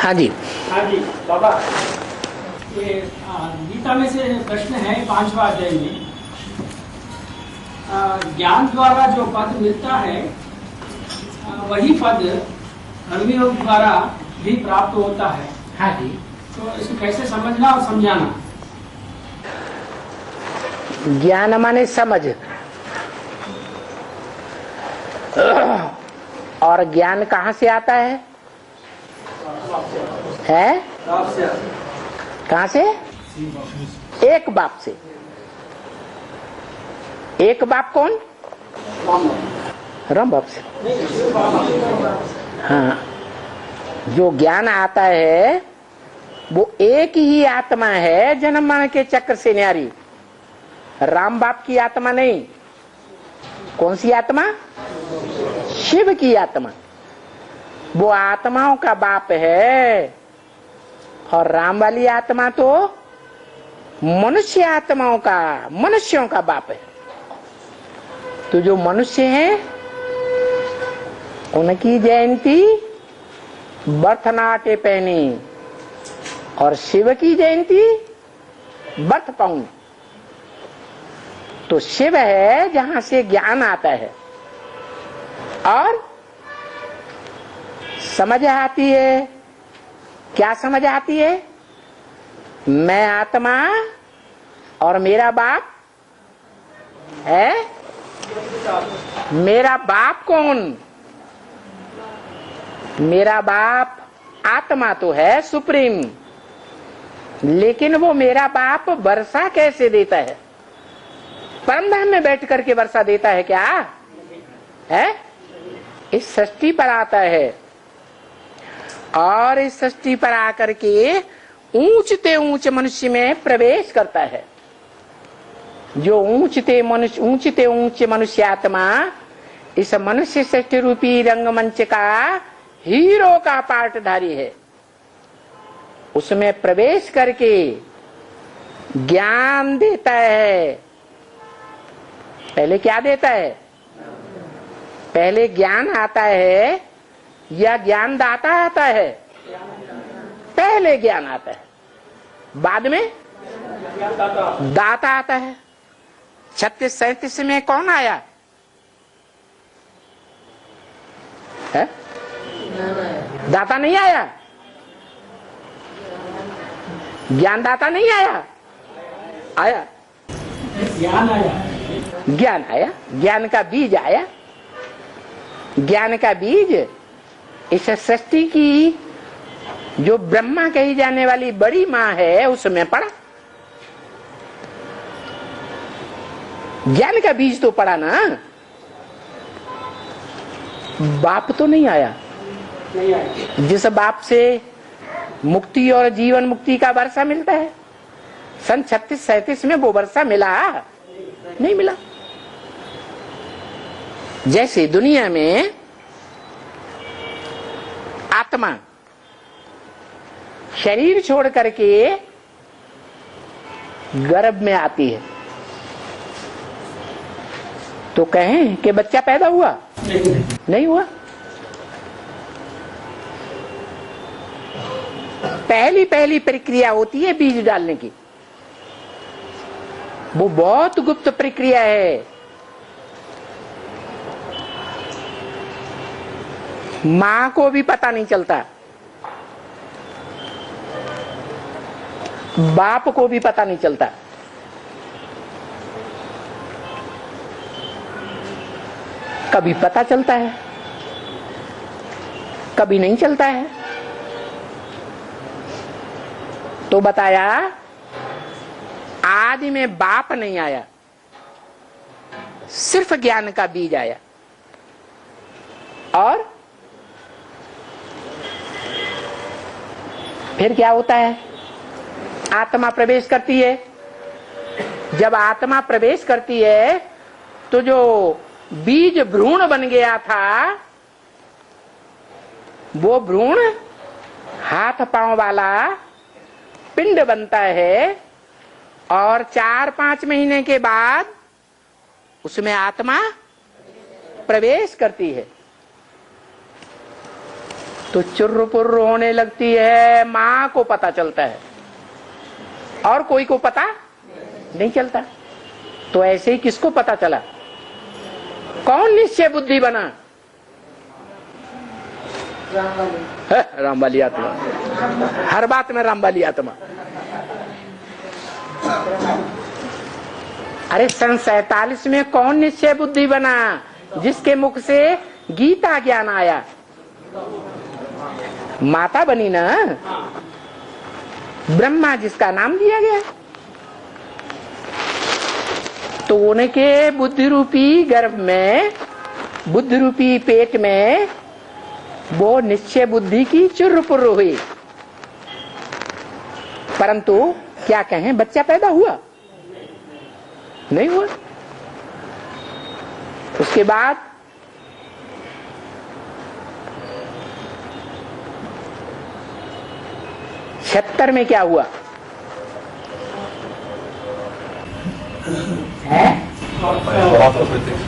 हाँ जी। हाँ जी बाबा, ये गीता में से प्रश्न है 5वां अध्याय में, ज्ञान द्वारा जो पद मिलता है वही पद कर्मयोग द्वारा भी प्राप्त होता है। हाँ जी। तो इसको कैसे समझना और समझाना? ज्ञान माने समझ, और ज्ञान कहाँ से आता है? कहाँ से? एक बाप से। एक बाप कौन? राम बाप से। हाँ, जो ज्ञान आता है वो एक ही आत्मा है, जन्म मरण के चक्र से न्यारी। राम बाप की आत्मा नहीं। कौन सी आत्मा? शिव की आत्मा। वो आत्माओं का बाप है, और राम वाली आत्मा तो मनुष्य आत्माओं का, मनुष्यों का बाप है। तो जो मनुष्य हैं उनकी जयंती बर्थनाटे पहनी, और शिव की जयंती बर्थ पाउंड। तो शिव है जहां से ज्ञान आता है, और समझ आती है। क्या समझ आती है? मैं आत्मा और मेरा बाप है। मेरा बाप कौन? मेरा बाप आत्मा तो है सुप्रीम, लेकिन वो मेरा बाप वर्षा कैसे देता है? परमधाम में बैठ करके वर्षा देता है क्या है? इस सृष्टि पर आता है, और इस सृष्टि पर आकर के ऊंचते ऊंच मनुष्य में प्रवेश करता है। जो ऊंचते ऊंचे मनुष्य आत्मा इस मनुष्य सृष्टि रूपी रंगमंच का हीरो का पार्टधारी है। उसमें प्रवेश करके ज्ञान देता है। पहले क्या देता है? पहले ज्ञान आता है या ज्ञान दाता आता है? पहले ज्ञान आता है, बाद में दाता आता है। 36-37 में कौन आया है? दाता नहीं आया? ज्ञान दाता नहीं आया? आया, ज्ञान आया। ज्ञान आया, ज्ञान का बीज आया। ज्ञान का बीज इस सृष्टि की जो ब्रह्मा कही जाने वाली बड़ी माँ है उसमें पड़ा। ज्ञान का बीज तो पड़ा ना, बाप तो नहीं आया। जिस बाप से मुक्ति और जीवन मुक्ति का वर्षा मिलता है, सन 36-37 में वो वर्षा मिला नहीं? मिला। जैसे दुनिया में आत्मा शरीर छोड़ करके गर्भ में आती है, तो कहें कि बच्चा पैदा हुआ? नहीं हुआ। पहली प्रक्रिया होती है बीज डालने की। वो बहुत गुप्त प्रक्रिया है। मां को भी पता नहीं चलता, बाप को भी पता नहीं चलता। कभी पता चलता है, कभी नहीं चलता है। तो बताया आदि में बाप नहीं आया, सिर्फ ज्ञान का बीज आया। और फिर क्या होता है? आत्मा प्रवेश करती है। जब आत्मा प्रवेश करती है तो जो बीज भ्रूण बन गया था, वो भ्रूण हाथ पांव वाला पिंड बनता है, और 4-5 महीने के बाद उसमें आत्मा प्रवेश करती है। तो चुर्र पुर्र होने लगती है, माँ को पता चलता है और कोई को पता नहीं चलता। तो ऐसे ही किसको पता चला? कौन निश्चय बुद्धि बना? राम वाली आत्मा, हर बात में राम वाली आत्मा। अरे सन 47 में कौन निश्चय बुद्धि बना जिसके मुख से गीता ज्ञान आया? माता बनी ना, ब्रह्मा जिसका नाम दिया गया। तो उनके बुद्धि रूपी गर्भ में, बुद्धि रूपी पेट में वो निश्चय बुद्धि की चुर्र-पुर्र हुई। परंतु क्या कहें, बच्चा पैदा हुआ नहीं हुआ। उसके बाद छिहत्तर में क्या हुआ है? राम बाप का प्रत्यक्ष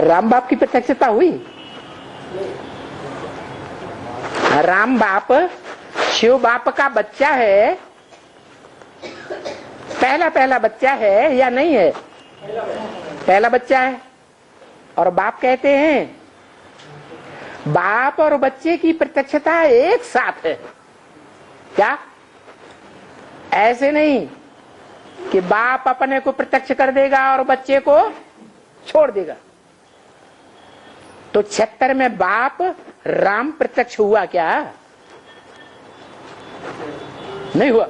राम बाप की प्रत्यक्षता हुई। राम बाप शिव बाप का बच्चा है, पहला बच्चा है या नहीं है? पहला बच्चा है। और बाप कहते हैं, बाप और बच्चे की प्रत्यक्षता एक साथ है। क्या? ऐसे नहीं कि बाप अपने को प्रत्यक्ष कर देगा और बच्चे को छोड़ देगा। तो 76 में बाप राम प्रत्यक्ष हुआ क्या? नहीं हुआ।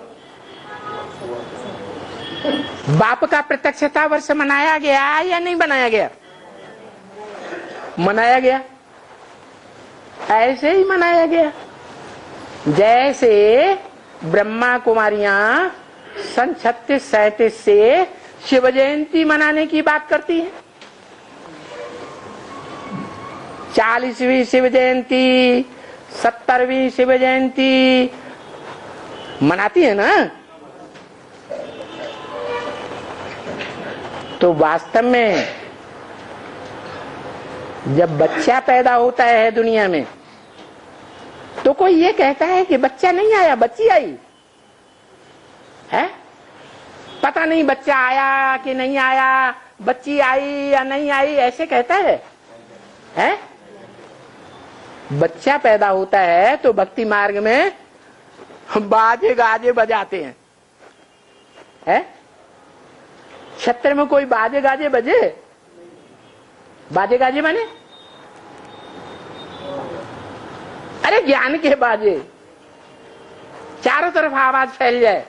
बाप का प्रत्यक्षता वर्ष मनाया गया या नहीं बनाया गया? मनाया गया। ऐसे ही मनाया गया जैसे ब्रह्मा कुमारियां सन 36-37 से शिव जयंती मनाने की बात करती है। 40वीं शिव जयंती, 70वीं शिव जयंती मनाती है ना। तो वास्तव में जब बच्चा पैदा होता है दुनिया में, तो कोई ये कहता है कि बच्चा नहीं आया, बच्ची आई है। पता नहीं बच्चा आया कि नहीं आया, बच्ची आई या नहीं आई, ऐसे कहता है? बच्चा पैदा होता है तो भक्ति मार्ग में बाजे गाजे बजाते हैं। छत्र में कोई बाजे गाजे बजे? बाजे गाजे माने अरे ज्ञान के बाजे, चारों तरफ आवाज फैल जाए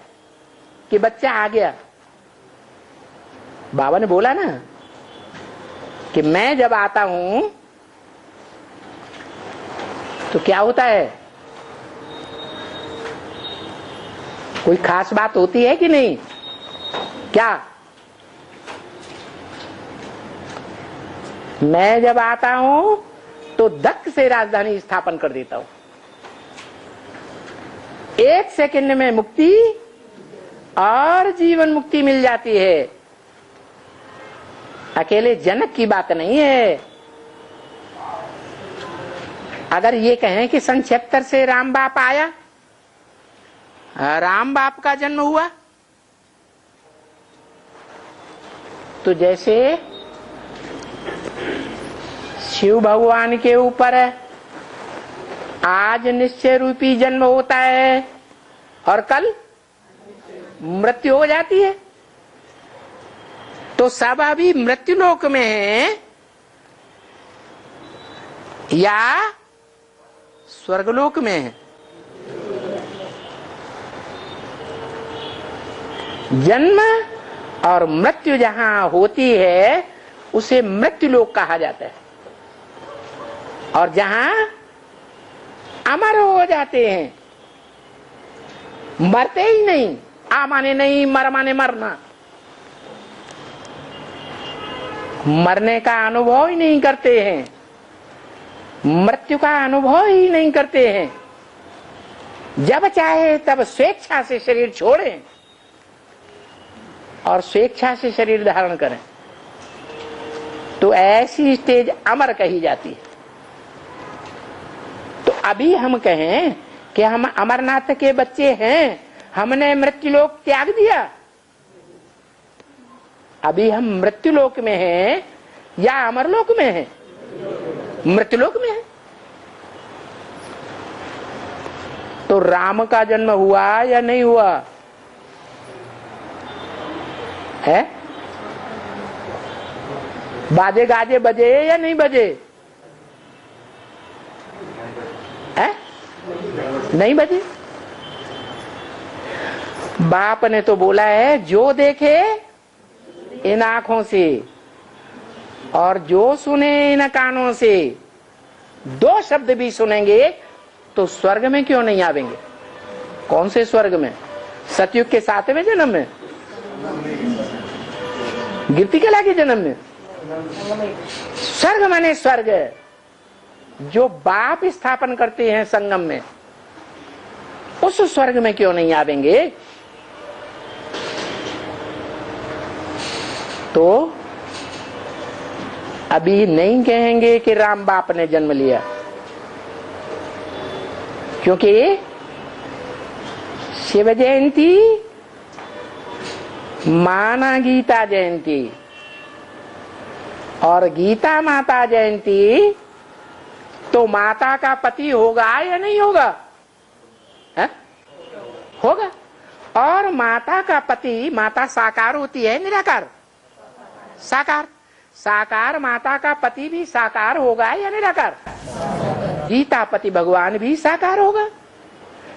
कि बच्चा आ गया। बाबा ने बोला ना कि मैं जब आता हूं तो क्या होता है? कोई खास बात होती है कि नहीं? क्या? मैं जब आता हूं तो धक से राजधानी स्थापन कर देता हूं। 1 सेकंड में मुक्ति और जीवन मुक्ति मिल जाती है। अकेले जनक की बात नहीं है। अगर ये कहें कि सन 76 से राम बाप आया, राम बाप का जन्म हुआ, तो जैसे शिव भगवान के ऊपर आज निश्चय रूपी जन्म होता है और कल मृत्यु हो जाती है, तो सब अभी मृत्युलोक में है या स्वर्गलोक में है? जन्म और मृत्यु जहां होती है उसे मृत्युलोक कहा जाता है, और जहां अमर हो जाते हैं, मरते ही नहीं, आ माने नहीं, मर माने मरना, मरने का अनुभव ही नहीं करते हैं, मृत्यु का अनुभव ही नहीं करते हैं। जब चाहे तब स्वेच्छा से शरीर छोड़ें और स्वेच्छा से शरीर धारण करें। तो तो ऐसी स्टेज अमर कही जाती है। तो अभी हम कहें कि हम अमरनाथ के बच्चे हैं, हमने मृत्युलोक त्याग दिया, अभी हम मृत्युलोक में हैं या अमरलोक में हैं? मृत्युलोक में है। तो राम का जन्म हुआ या नहीं हुआ है? बाजे गाजे बजे या नहीं बजे है? नहीं बजे। बाप ने तो बोला है जो देखे इन आंखों से और जो सुने इन कानों से, दो शब्द भी सुनेंगे तो स्वर्ग में क्यों नहीं आवेंगे? कौन से स्वर्ग में? सतयुग के 7वें जन्म में, गिरती कला के जन्म में। स्वर्ग माने स्वर्ग जो बाप स्थापन करते हैं संगम में, उस स्वर्ग में क्यों नहीं आवेंगे? तो अभी नहीं कहेंगे कि राम बाप ने जन्म लिया, क्योंकि शिव जयंती माना गीता जयंती और गीता माता जयंती, तो माता का पति होगा या नहीं होगा? है? होगा। और माता का पति, माता साकार होती है निराकार? साकार। साकार माता का पति भी साकार होगा या निराकार? गीता पति भगवान भी साकार होगा।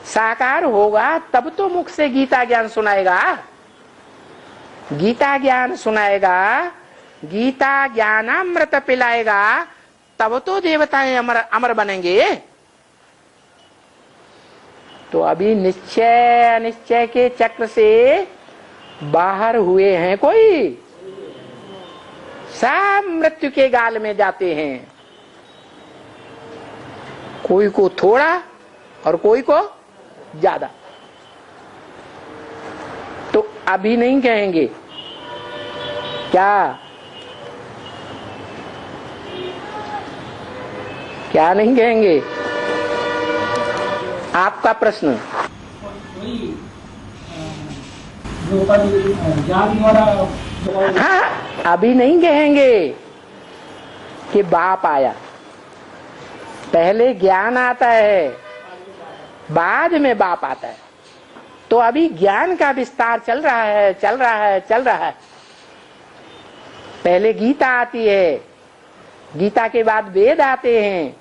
साकार होगा तब तो मुख से गीता ज्ञान सुनाएगा, गीता ज्ञान सुनाएगा, गीता ज्ञानामृत पिलाएगा, तब तो देवताएं अमर अमर बनेंगे। तो अभी निश्चय अनिश्चय के चक्र से बाहर हुए हैं कोई? सब मृत्यु के गाल में जाते हैं, कोई को थोड़ा और कोई को ज्यादा। तो अभी नहीं कहेंगे क्या? क्या नहीं कहेंगे? आपका प्रश्न। वही जो ज्ञान द्वारा। हाँ, अभी नहीं कहेंगे कि बाप आया, पहले ज्ञान आता है, बाद में बाप आता है। तो अभी ज्ञान का विस्तार चल रहा है, चल रहा है, चल रहा है। पहले गीता आती है, गीता के बाद वेद आते हैं,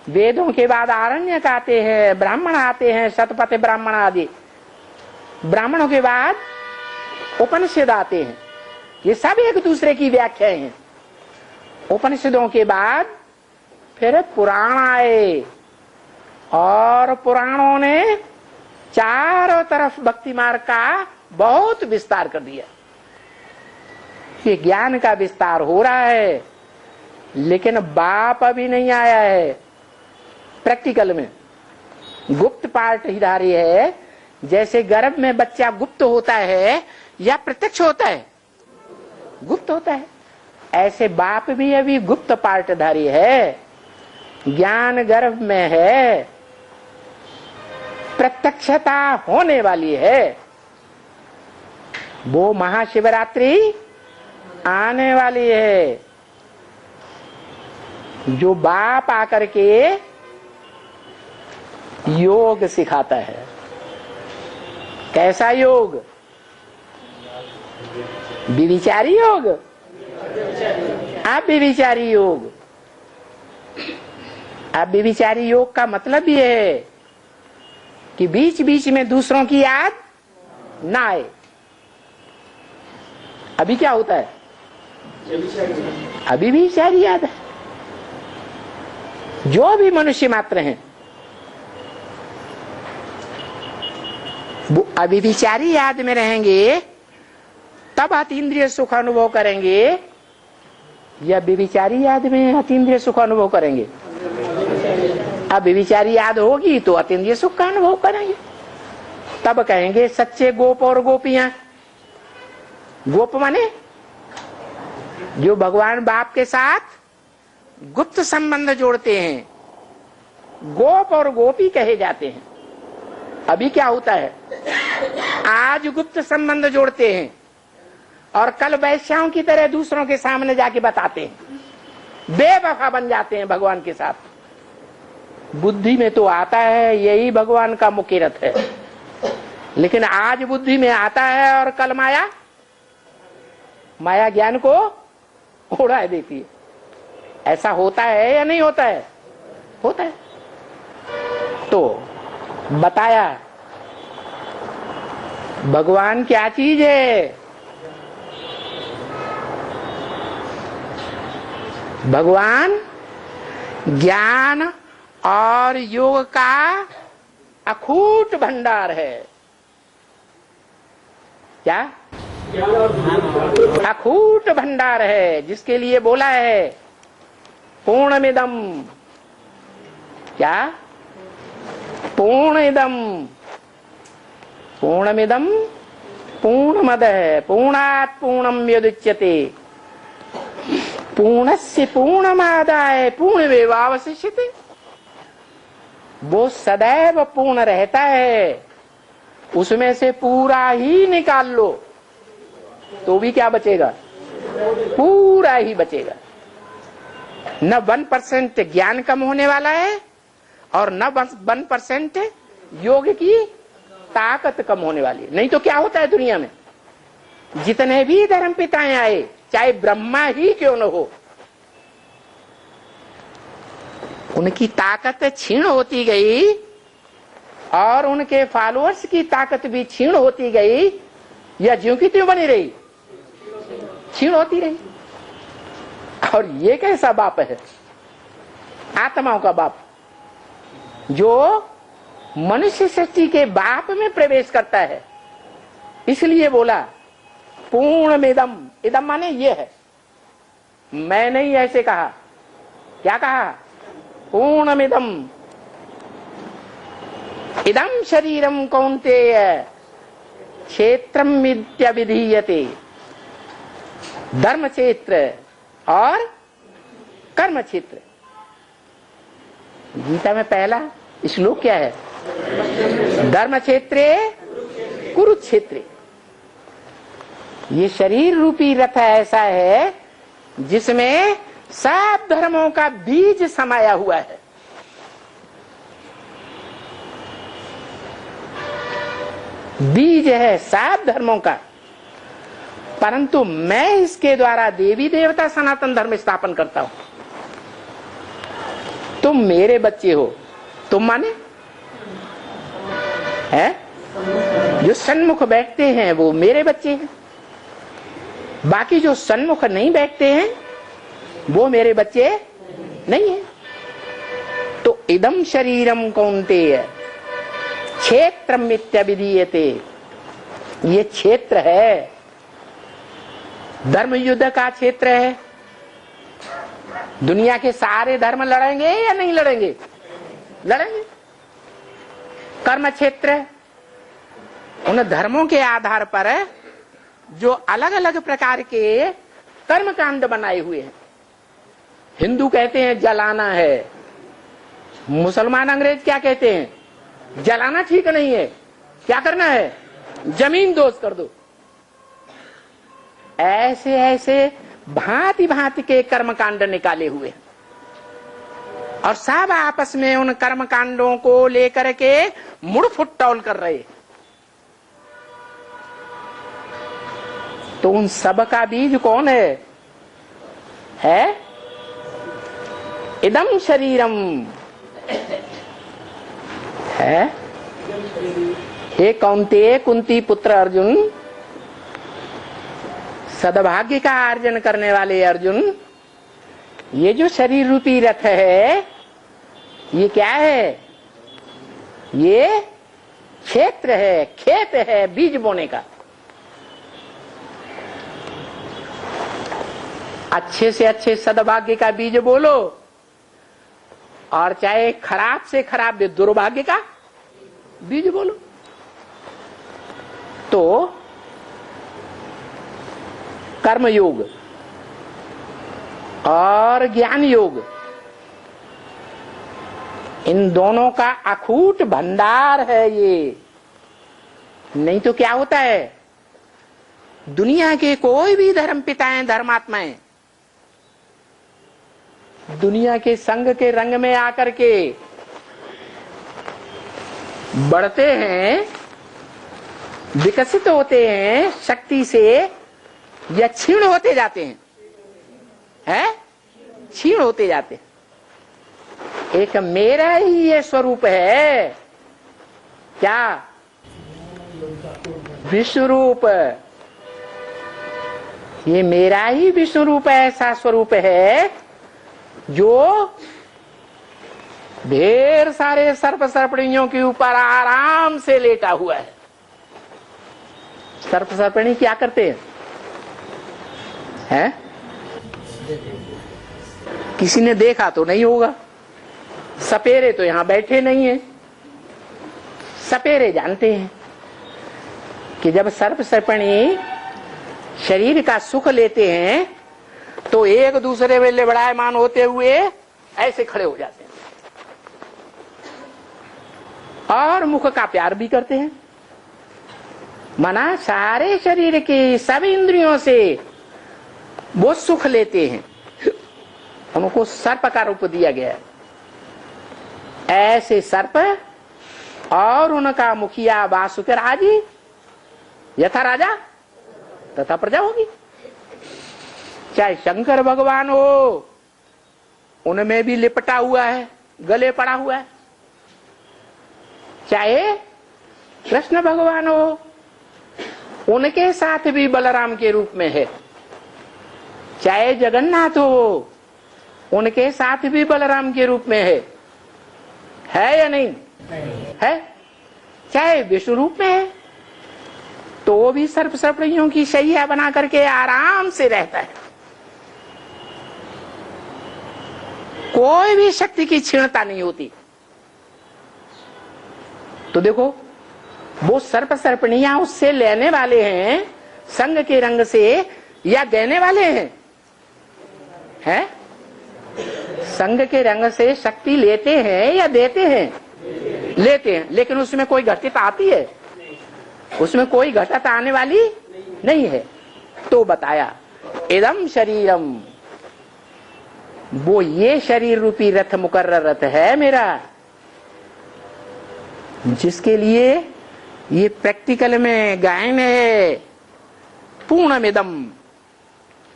वेदों के बाद आरण्यक आते हैं, ब्राह्मण आते हैं, शतपथ ब्राह्मण आदि। ब्राह्मणों के बाद उपनिषद आते हैं, ये सब एक दूसरे की व्याख्याएं हैं। उपनिषदों के बाद फिर पुराण आए और पुराणों ने चारों तरफ भक्ति मार्ग का बहुत विस्तार कर दिया। ये ज्ञान का विस्तार हो रहा है, लेकिन बाप अभी नहीं आया है। प्रैक्टिकल में गुप्त पार्ट ही धारी है। जैसे गर्भ में बच्चा गुप्त होता है या प्रत्यक्ष होता है? गुप्त होता है। ऐसे बाप भी अभी गुप्त पार्टधारी है। ज्ञान गर्भ में है, प्रत्यक्षता होने वाली है। वो महाशिवरात्रि आने वाली है, जो बाप आकर के योग सिखाता है। कैसा योग? विविचारी योग। अब विविचारी योग, अब विविचारी योग का मतलब ये है कि बीच बीच में दूसरों की याद ना आए। अभी क्या होता है? अभी भी विचारी याद है। जो भी मनुष्य मात्र हैं वो अभी विचारी याद में रहेंगे, तब अतीन्द्रिय सुख अनुभव करेंगे, या विचारी याद में अतीन्द्रिय सुख अनुभव करेंगे? अब विचारी याद होगी तो अतीन्द्रिय सुख का अनुभव करेंगे। तब कहेंगे सच्चे गोप और गोपियां। गोप माने जो भगवान बाप के साथ गुप्त संबंध जोड़ते हैं, गोप और गोपी कहे जाते हैं। अभी क्या होता है, आज गुप्त संबंध जोड़ते हैं और कल वैश्याओं की तरह दूसरों के सामने जाके बताते हैं, बेवफा बन जाते हैं भगवान के साथ। बुद्धि में तो आता है यही भगवान का मुकीरत है, लेकिन आज बुद्धि में आता है और कल माया ज्ञान को उड़ा देती है। ऐसा होता है या नहीं होता है? होता है। तो बताया भगवान क्या चीज है? भगवान ज्ञान और योग का अखूट भंडार है। क्या? अखूट भंडार है, जिसके लिए बोला है पूर्णमिदम। क्या? पूर्णमिदम पूर्णमिदम पूर्णमदः पूर्णात् पूर्णम यदुच्यते पूर्णस्य पूर्णमादाय पूर्णमेवावशिष्यते। वो सदैव पूर्ण रहता है, उसमें से पूरा ही निकाल लो तो भी क्या बचेगा? पूरा ही बचेगा। न 1% ज्ञान कम होने वाला है और न 1% योग की ताकत कम होने वाली है। नहीं तो क्या होता है दुनिया में, जितने भी धर्म पिताएं आए, चाहे ब्रह्मा ही क्यों न हो, उनकी ताकत क्षीण होती गई और उनके फॉलोअर्स की ताकत भी क्षीण होती गई, या ज्यों की त्यों बनी रही, क्षीण होती रही। और ये कैसा बाप है? आत्माओं का बाप, जो मनुष्य सृष्टि के बाप में प्रवेश करता है। इसलिए बोला पूर्णमिदम। इदम माने ये है, मैं नहीं ऐसे कहा। क्या कहा? पूर्णमिदम इदम शरीरम कौन्तेय क्षेत्रम मित्यभिधीयते। धर्म क्षेत्र और कर्म क्षेत्र। गीता में पहला श्लोक क्या है? धर्म क्षेत्रे कुरुक्षेत्र। ये शरीर रूपी रथ ऐसा है जिसमें सब धर्मों का बीज समाया हुआ है। बीज है सब धर्मों का, परंतु मैं इसके द्वारा देवी देवता सनातन धर्म स्थापन करता हूं। तुम मेरे बच्चे हो। तुम माने है जो सन्मुख बैठते हैं वो मेरे बच्चे हैं, बाकी जो सन्मुख नहीं बैठते हैं वो मेरे बच्चे नहीं है। तो इदम शरीरम कौन्तेय क्षेत्रम मित्यभिधीयते। ये क्षेत्र है, धर्म युद्ध का क्षेत्र है। दुनिया के सारे धर्म लड़ेंगे या नहीं लड़ेंगे? लड़ेंगे। कर्म क्षेत्र, उन धर्मों के आधार पर जो अलग अलग प्रकार के कर्म कांड बनाए हुए हैं। हिंदू कहते हैं जलाना है, मुसलमान अंग्रेज क्या कहते हैं? जलाना ठीक नहीं है, क्या करना है? जमीन दोस्त कर दो। ऐसे ऐसे भांति भांति के कर्म कांड निकाले हुए हैं और सब आपस में उन कर्म कांडों को लेकर के मुड़ फुटतौल कर रहे। तो उन सब का बीज कौन है? इदम शरीरम है। हे कौन्तेय, कुंती पुत्र अर्जुन, सद्भाग्य का अर्जन करने वाले अर्जुन, ये जो शरीर रूपी रथ है ये क्या है? ये क्षेत्र है, खेत है बीज बोने का। अच्छे से अच्छे सद्भाग्य का बीज बोलो और चाहे खराब से खराब दुर्भाग्य का बीज बोलो। तो कर्मयोग और ज्ञान योग, इन दोनों का अखूट भंडार है ये। नहीं तो क्या होता है, दुनिया के कोई भी धर्म पिताएं, धर्मात्माएं दुनिया के संग के रंग में आकर के बढ़ते हैं, विकसित होते हैं शक्ति से, या क्षीण होते जाते हैं, क्षीण होते जाते हैं। एक मेरा ही ये स्वरूप है, क्या? विश्व रूप। ये मेरा ही विष्णु रूप ऐसा स्वरूप है जो ढेर सारे सर्प सर्पणियों के ऊपर आराम से लेटा हुआ है। सर्प सर्पणी क्या करते हैं? किसी ने देखा तो नहीं होगा, सपेरे तो यहां बैठे नहीं है। सपेरे जानते हैं कि जब सर्प सर्पणी शरीर का सुख लेते हैं तो एक दूसरे में लिबड़ायमान होते हुए ऐसे खड़े हो जाते हैं और मुख का प्यार भी करते हैं। मना सारे शरीर की सब इंद्रियों से वो सुख लेते हैं, उनको सर्प का रूप दिया गया है। ऐसे सर्प और उनका मुखिया वासुदेव राजी, यथा राजा तथा प्रजा होगी। चाहे शंकर भगवान हो, उनमें भी लिपटा हुआ है, गले पड़ा हुआ है। चाहे कृष्ण भगवान हो, उनके साथ भी बलराम के रूप में है। चाहे जगन्नाथ हो, उनके साथ भी बलराम के रूप में है या नहीं? है। चाहे विष्णु रूप में है तो वो भी सर्प सर्पणियों की शैया बना करके आराम से रहता है। कोई भी शक्ति की क्षीणता नहीं होती। तो देखो, वो सर्प सर्पणियां उससे लेने वाले हैं संग के रंग से, या देने वाले हैं? संग के रंग से शक्ति लेते हैं या देते हैं? लेते हैं। लेकिन उसमें कोई घटता आती है? उसमें कोई घटता आने वाली नहीं है। तो बताया इदम शरीरम, वो ये शरीर रूपी रथ, मुकर्रर रथ है मेरा, जिसके लिए ये प्रैक्टिकल में गायन है। पूर्णमिदम,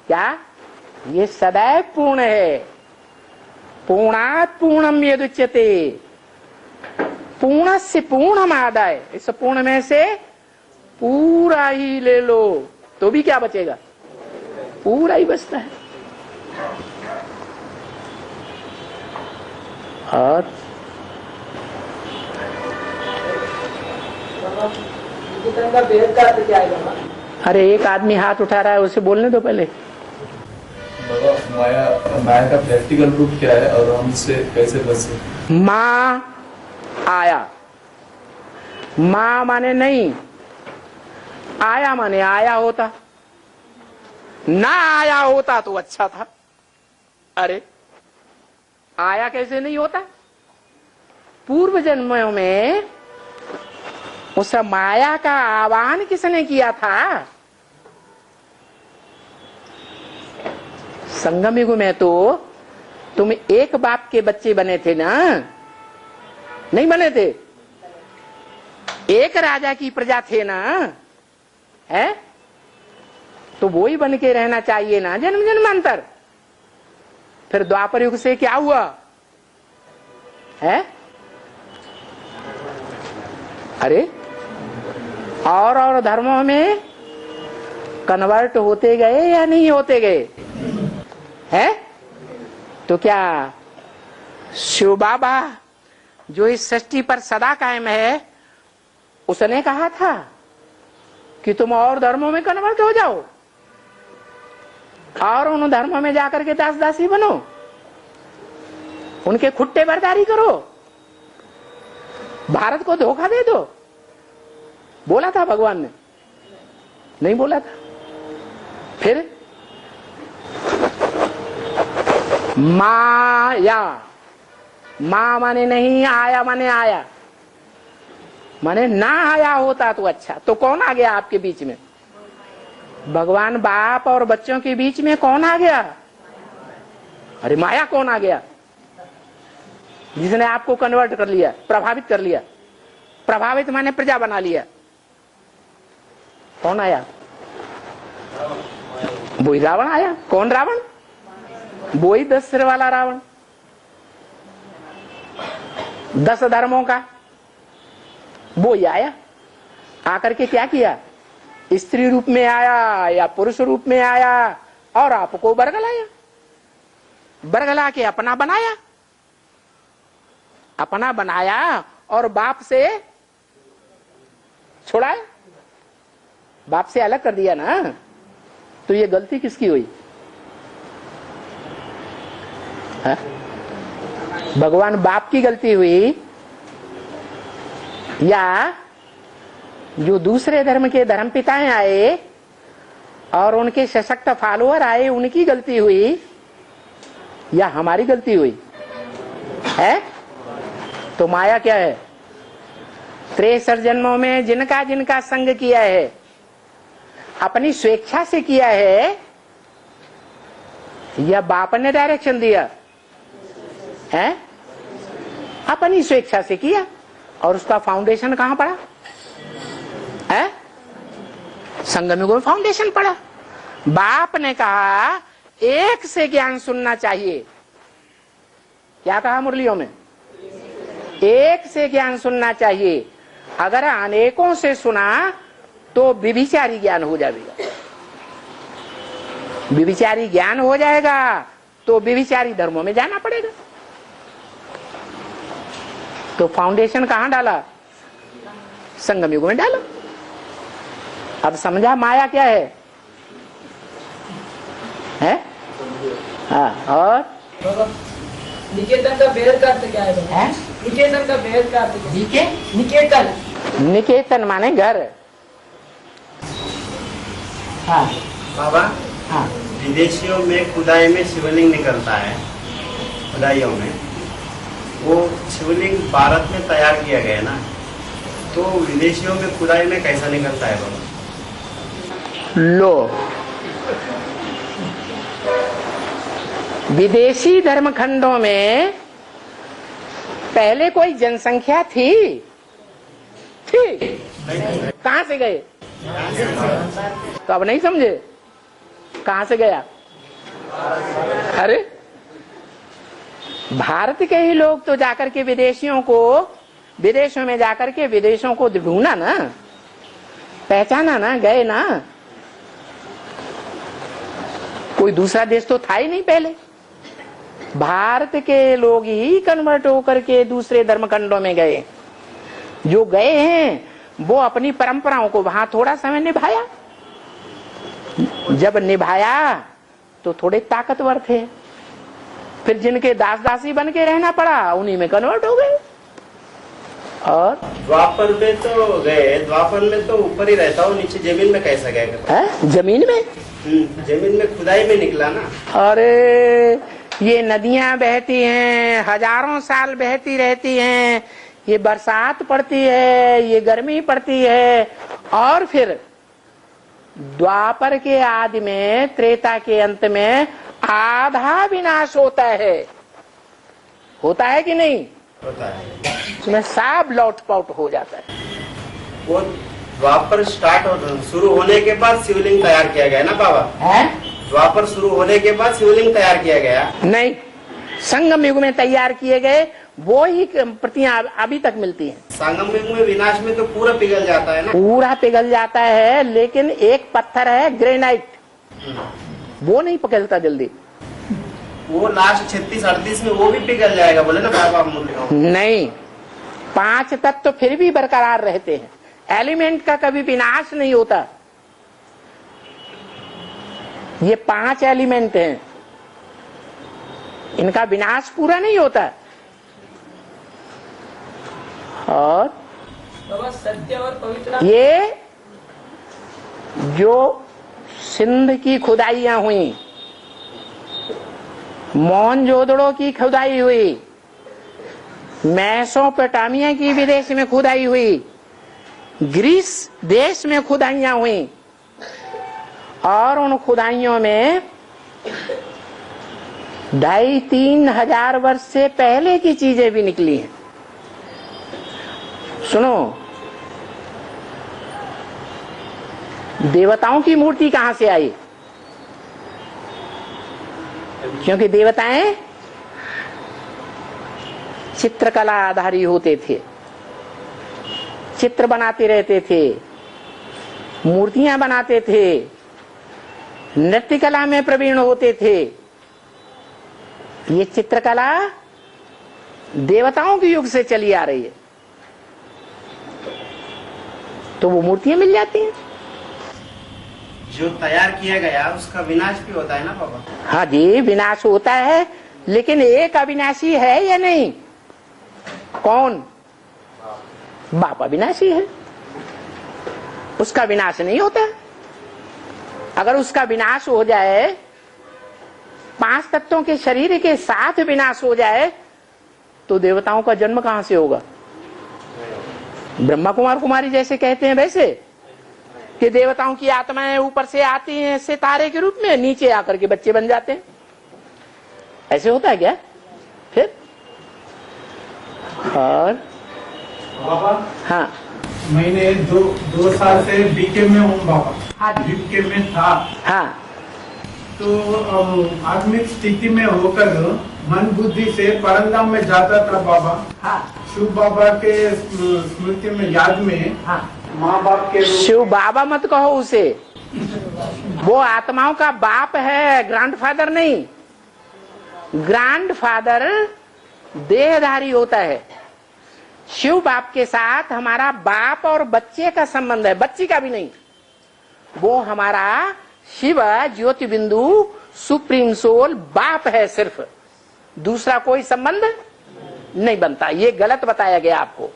क्या? ये सदैव पूर्ण है। पूर्णात् पूर्णम यदुच्यते, पूर्ण से पूर्णमादाय, इस पूर्ण में से पूरा ही ले लो तो भी क्या बचेगा? पूरा ही बचता है। और अरे एक आदमी हाथ उठा रहा है, उसे बोलने दो पहले। माया का प्रैक्टिकल रूप क्या है और हम इससे कैसे बचे? माँ आया, माँ माने नहीं, आया माने आया होता, ना आया होता तो अच्छा था। अरे आया कैसे नहीं होता? पूर्व जन्मों में उस माया का आह्वान किसने किया था? संगम युग में तो तुम एक बाप के बच्चे बने थे ना? नहीं बने थे? एक राजा की प्रजा थे ना? है? तो वो ही बन के रहना चाहिए ना जन्म जन्मांतर। फिर द्वापर युग से क्या हुआ है? अरे और धर्मों में कन्वर्ट होते गए या नहीं होते गए? है? तो क्या शिव बाबा जो इस सृष्टि पर सदा कायम है, उसने कहा था कि तुम और धर्मों में कन्वर्ट हो जाओ और उन धर्मों में जाकर के दास दासी बनो, उनके खुट्टे बरदारी करो, भारत को धोखा दे दो? बोला था भगवान ने? नहीं बोला था। फिर माया, माँ माने नहीं, आया माने आया, माने ना आया होता तो अच्छा। तो कौन आ गया आपके बीच में? भगवान बाप और बच्चों के बीच में कौन आ गया? अरे माया कौन आ गया? जिसने आपको कन्वर्ट कर लिया, प्रभावित कर लिया। प्रभावित माने प्रजा बना लिया। कौन आया? वही रावण आया। कौन रावण? वही 10 सिर वाला रावण, 10 धर्मों का वो ही आया। आकर के क्या किया? स्त्री रूप में आया या पुरुष रूप में आया और आपको बरगलाया, बरगला के अपना बनाया, अपना बनाया और बाप से छुड़ाया, बाप से अलग कर दिया ना। तो ये गलती किसकी हुई है? भगवान बाप की गलती हुई या जो दूसरे धर्म के धर्म पिताएं आए और उनके सशक्त फॉलोअर आए उनकी गलती हुई या हमारी गलती हुई है? तो माया क्या है? 63 जन्मों में जिनका जिनका संग किया है, अपनी स्वेच्छा से किया है या बाप ने डायरेक्शन दिया है? अपनी स्वेच्छा से किया और उसका फाउंडेशन कहां पड़ा है? संगम युग में फाउंडेशन पड़ा। बाप ने कहा एक से ज्ञान सुनना चाहिए। क्या कहा मुरलियों में? एक से ज्ञान सुनना चाहिए। अगर अनेकों से सुना तो विभिचारी ज्ञान हो जाएगा। विभिचारी ज्ञान हो जाएगा तो विभिचारी धर्मों में जाना पड़ेगा। तो फाउंडेशन कहां डाला? संगम युग में डाला। अब समझा माया क्या है? हाँ। और निकेतन का भेद का अर्थ क्या है? निकेतन का भेद का अर्थ क्या है? निकेतन, निकेतन माने घर। हाँ बाबा, हाँ। विदेशियों में खुदाई में शिवलिंग निकलता है, खुदाइयों में वो शिवलिंग भारत में तैयार किया गया ना, तो विदेशियों में खुदाई में कैसा निकलता है बाबा? लो, विदेशी धर्मखंडों में पहले कोई जनसंख्या थी? कहां से गए? तो अब नहीं समझे? कहां से गया? अरे भारत के ही लोग तो जाकर के विदेशियों को, विदेशों में जाकर के विदेशों को ढूंढा ना, पहचाना ना, गए ना। कोई दूसरा देश तो था ही नहीं पहले। भारत के लोग ही कन्वर्ट होकर के दूसरे धर्मखंडों में गए। जो गए हैं वो अपनी परंपराओं को वहां थोड़ा समय निभाया। जब निभाया तो थोड़े ताकतवर थे, फिर जिनके दास दासी बन के रहना पड़ा उन्हीं में कन्वर्ट हो गए। और द्वापर में तो गए, द्वापर में तो ऊपर ही रहता हो, नीचे जमीन में कैसा गया? जमीन में? जमीन में खुदाई में निकला ना। अरे ये नदियां बहती हैं, हजारों साल बहती रहती हैं, ये बरसात पड़ती है, ये गर्मी पड़ती है, और फिर द्वापर के आदि में, त्रेता के अंत में आधा विनाश होता है। होता है कि नहीं? होता है। उसमें सब लौट पाउट हो जाता है। वो द्वापर शुरू होने के बाद शिवलिंग तैयार किया गया ना बाबा? है? द्वापर शुरू होने के बाद शिवलिंग तैयार किया गया? नहीं, संगम युग में तैयार किए गए वो ही प्रतियां अभी तक मिलती हैं। संगम युग में विनाश में तो पूरा पिघल जाता है ना? पूरा पिघल जाता है, लेकिन एक पत्थर है ग्रेनाइट, वो नहीं पिघलता जल्दी। वो लास्ट 36-38 में वो भी पिघल जाएगा बोले ना बाबा? नहीं, 5 तत्व तो फिर भी बरकरार रहते हैं। एलिमेंट का कभी विनाश नहीं होता। ये 5 एलिमेंट हैं, इनका विनाश पूरा नहीं होता। और बाबा सत्य और पवित्र, ये जो सिंध की खुदाइयां हुई, मोहनजोदड़ो की खुदाई हुई, मेसोपोटामिया की विदेश में खुदाई हुई, ग्रीस देश में खुदाइयां हुई और उन खुदाइयों में 2,500-3 हजार वर्ष से पहले की चीजें भी निकली हैं। सुनो, देवताओं की मूर्ति कहां से आई? क्योंकि देवताएं चित्रकला आधारी होते थे, चित्र बनाते रहते थे, मूर्तियां बनाते थे, नृत्य कला में प्रवीण होते थे। ये चित्रकला देवताओं के युग से चली आ रही है, तो वो मूर्तियां मिल जाती हैं। जो तैयार किया गया उसका विनाश भी होता है ना बाबा? हाँ जी, विनाश होता है, लेकिन एक अविनाशी है या नहीं? कौन? बाप अविनाशी है, उसका विनाश नहीं होता। अगर उसका विनाश हो जाए, 5 तत्वों के शरीर के साथ विनाश हो जाए, तो देवताओं का जन्म कहां से होगा? ब्रह्मा कुमार कुमारी जैसे कहते हैं वैसे कि देवताओं की आत्माएं ऊपर से आती हैं सितारे के रूप में, नीचे आकर के बच्चे बन जाते हैं। ऐसे होता है क्या? फिर और बाबा, हाँ, मैंने दो साल से बीके में हूँ बाबा। हाँ जी। बीके में था, हाँ, तो आत्मिक स्थिति में होकर मन बुद्धि से परमधाम में जाता था बाबा। हाँ, शिव बाबा के स्मृति में, याद में, हाँ। माँ बाप के रूप शिव बाबा मत कहो उसे, वो आत्माओं का बाप है, ग्रैंडफादर नहीं। ग्रैंडफादर देहधारी होता है। शिव बाप के साथ हमारा बाप और बच्चे का संबंध है, बच्ची का भी नहीं। वो हमारा शिव ज्योति बिंदु सुप्रीम सोल बाप है, सिर्फ दूसरा कोई संबंध नहीं बनता। ये गलत बताया गया आपको,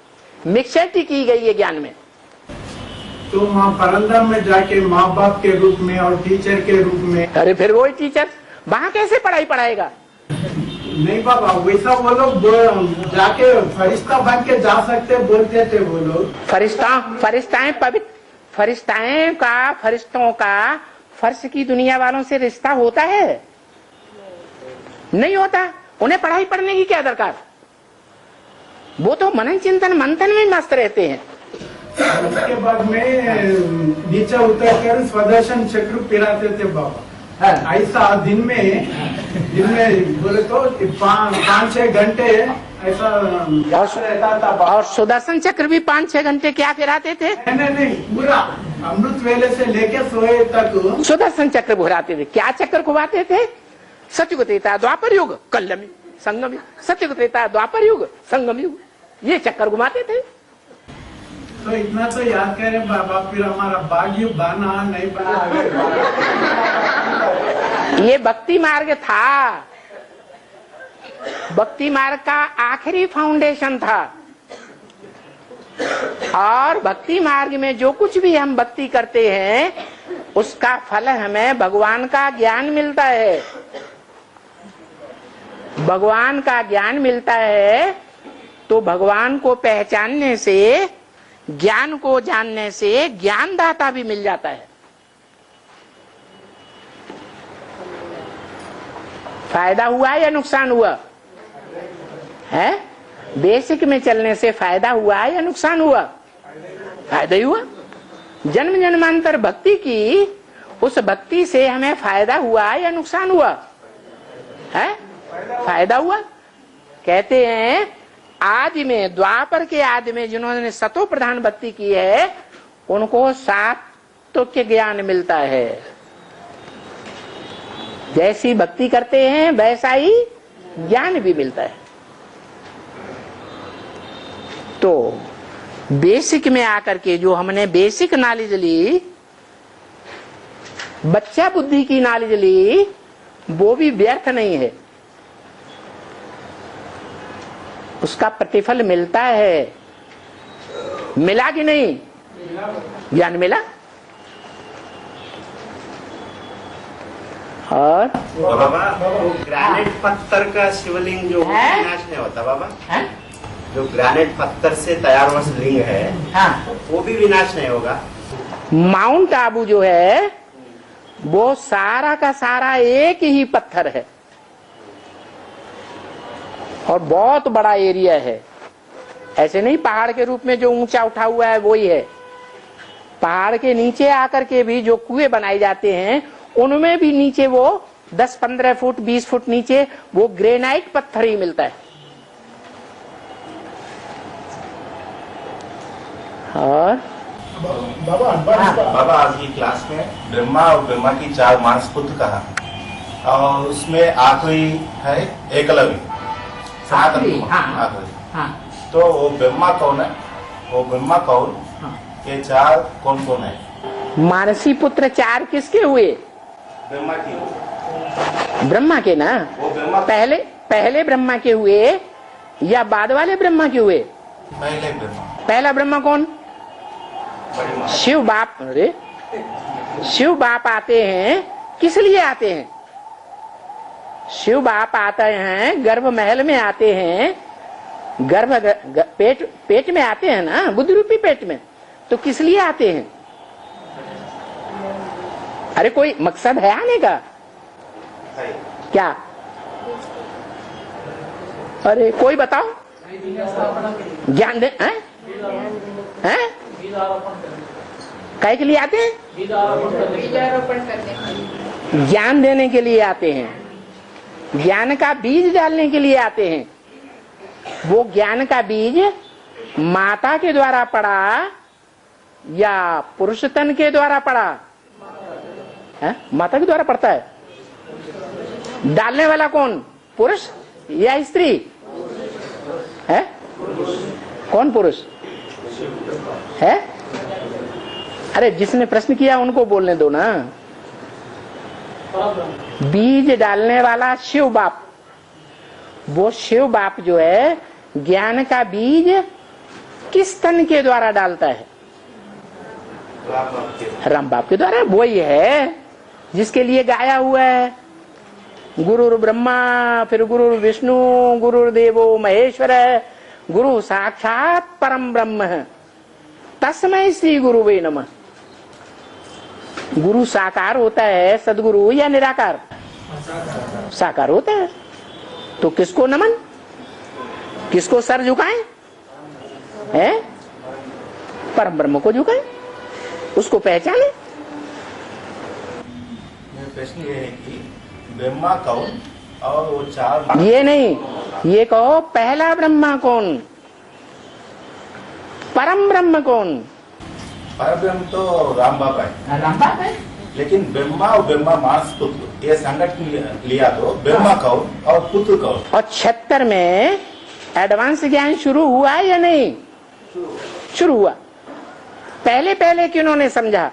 मिक्सचरिटी की गई है ज्ञान में। तो माँ परमधाम में जाके माँ बाप के रूप में और टीचर के रूप में। अरे फिर वही टीचर वहां कैसे पढ़ाई पढ़ाएगा? नहीं बाबा, वैसा वो लोग जाके फरिश्ता बन के जा सकते बोलते थे वो लोग। फरिश्ताएं पवित्र, फरिश्तों का फर्श की दुनिया वालों से रिश्ता होता है? नहीं होता। उन्हें पढ़ाई पढ़ने की क्या दरकार? वो तो मनन चिंतन मंथन में मस्त रहते हैं। उसके बाद में नीचे उतर कर स्वदर्शन चक्र पिराते थे बाबा। ऐसा दिन में बोले तो 5-6 घंटे ऐसा रहता था। और सुदर्शन चक्र भी 5-6 घंटे क्या फिराते थे? नहीं, पूरा अमृत वेले से लेके सोए तक सुदर्शन चक्र घुराते थे। क्या चक्र घुमाते थे? सतयुग त्रेता द्वापर युग कलम संगम युग, सतयुग त्रेता द्वापर युग संगम युग, ये चक्कर घुमाते थे। तो इतना तो याद करें बाबा, फिर हमारा भाग्य बना नहीं बना। ये भक्ति मार्ग था, भक्ति मार्ग का आखिरी फाउंडेशन था। और भक्ति मार्ग में जो कुछ भी हम भक्ति करते हैं, उसका फल हमें भगवान का ज्ञान मिलता है। भगवान का ज्ञान मिलता है, तो भगवान को पहचानने से, ज्ञान को जानने से ज्ञानदाता भी मिल जाता है। फायदा हुआ या नुकसान हुआ है? बेसिक में चलने से फायदा हुआ या नुकसान हुआ? फायदा ही हुआ। जन्म जन्मांतर भक्ति की, उस भक्ति से हमें फायदा हुआ या नुकसान हुआ है? फायदा हुआ। कहते हैं आदि में, द्वापर के आदि में जिन्होंने सतो प्रधान भक्ति की है, उनको सात्विक ज्ञान मिलता है। जैसी भक्ति करते हैं वैसा ही ज्ञान भी मिलता है। तो बेसिक में आकर के जो हमने बेसिक नॉलेज ली, बच्चा बुद्धि की नॉलेज ली, वो भी व्यर्थ नहीं है, उसका प्रतिफल मिलता है। मिला कि नहीं? ज्ञान मिला। और बाबा वो ग्रेनाइट पत्थर का शिवलिंग जो है? विनाश नहीं होता बाबा, है? जो ग्रेनाइट पत्थर से तैयार हुआ लिंग है हाँ, वो भी विनाश नहीं होगा। माउंट आबू जो है वो सारा का सारा एक ही पत्थर है और बहुत बड़ा एरिया है। ऐसे नहीं पहाड़ के रूप में जो ऊंचा उठा हुआ है वही है। पहाड़ के नीचे आकर के भी जो कुएं बनाए जाते हैं उनमें भी नीचे वो 10-15 फुट 20 फुट नीचे वो ग्रेनाइट पत्थर ही मिलता है। और बाबा आज की क्लास में ब्रह्मा और ब्रह्मा की 4 मानस पुत्र कहा और उसमें आखिरी है एकलव्य। आखिरी, हाँ। आखिरी। हाँ, तो वो ब्रह्मा कौन है? वो ब्रह्मा कौन? हाँ। ये 4 कौन कौन है? मानसी पुत्र 4 किसके हुए? ब्रह्मा की। ब्रह्मा के ना। वो ब्रह्मा पहले ब्रह्मा के हुए या बाद वाले ब्रह्मा के हुए? पहले ब्रह्मा। पहला ब्रह्मा कौन? बड़ी माँ। शिव बाप। अरे शिव बाप आते हैं, किस लिए आते हैं? शिव बाप आते हैं, गर्भ महल में आते हैं, पेट में आते हैं ना, बुद्धि रूपी पेट में। तो किस लिए आते हैं? अरे कोई मकसद है आने का? है। क्या? अरे कोई बताओ। ज्ञान दे हैं? काय के लिए आते हैं? ज्ञान देने के लिए आते हैं, ज्ञान का बीज डालने के लिए आते हैं। वो ज्ञान का बीज माता के द्वारा पड़ा या पुरुष तन के द्वारा पड़ा? है? माता के द्वारा पड़ता है। डालने वाला कौन? पुरुष या स्त्री है? कौन पुरुष है? अरे जिसने प्रश्न किया उनको बोलने दो ना। बीज डालने वाला शिव बाप। वो शिव बाप जो है ज्ञान का बीज किस तन के द्वारा डालता है? राम बाप के द्वारा। वही है जिसके लिए गाया हुआ है गुरु ब्रह्मा, फिर गुरु विष्णु, गुरुदेवो महेश्वर, गुरु साक्षात परम ब्रह्म है, तस्मै श्री गुरुवे नमः। गुरु साकार होता है, सदगुरु या निराकार? साकार होता है। तो किसको नमन, किसको सर झुकाएं? है? परम ब्रह्म को झुकाएं, उसको पहचाने। मेरा प्रश्न ये है कि ब्रह्मा कौन और वो 4 ये नहीं, ये कहो पहला ब्रह्मा कौन, परम ब्रह्म कौन? परब्रह्म तो राम बाबा है। राम बाप है। लेकिन ब्रह्मा और ब्रह्मा मानस पुत्र ये संगठन लिया तो ब्रह्मा कौन और पुत्र कौन? और 76 में एडवांस ज्ञान शुरू हुआ या नहीं? शुरू हुआ। पहले पहले किन्होंने समझा?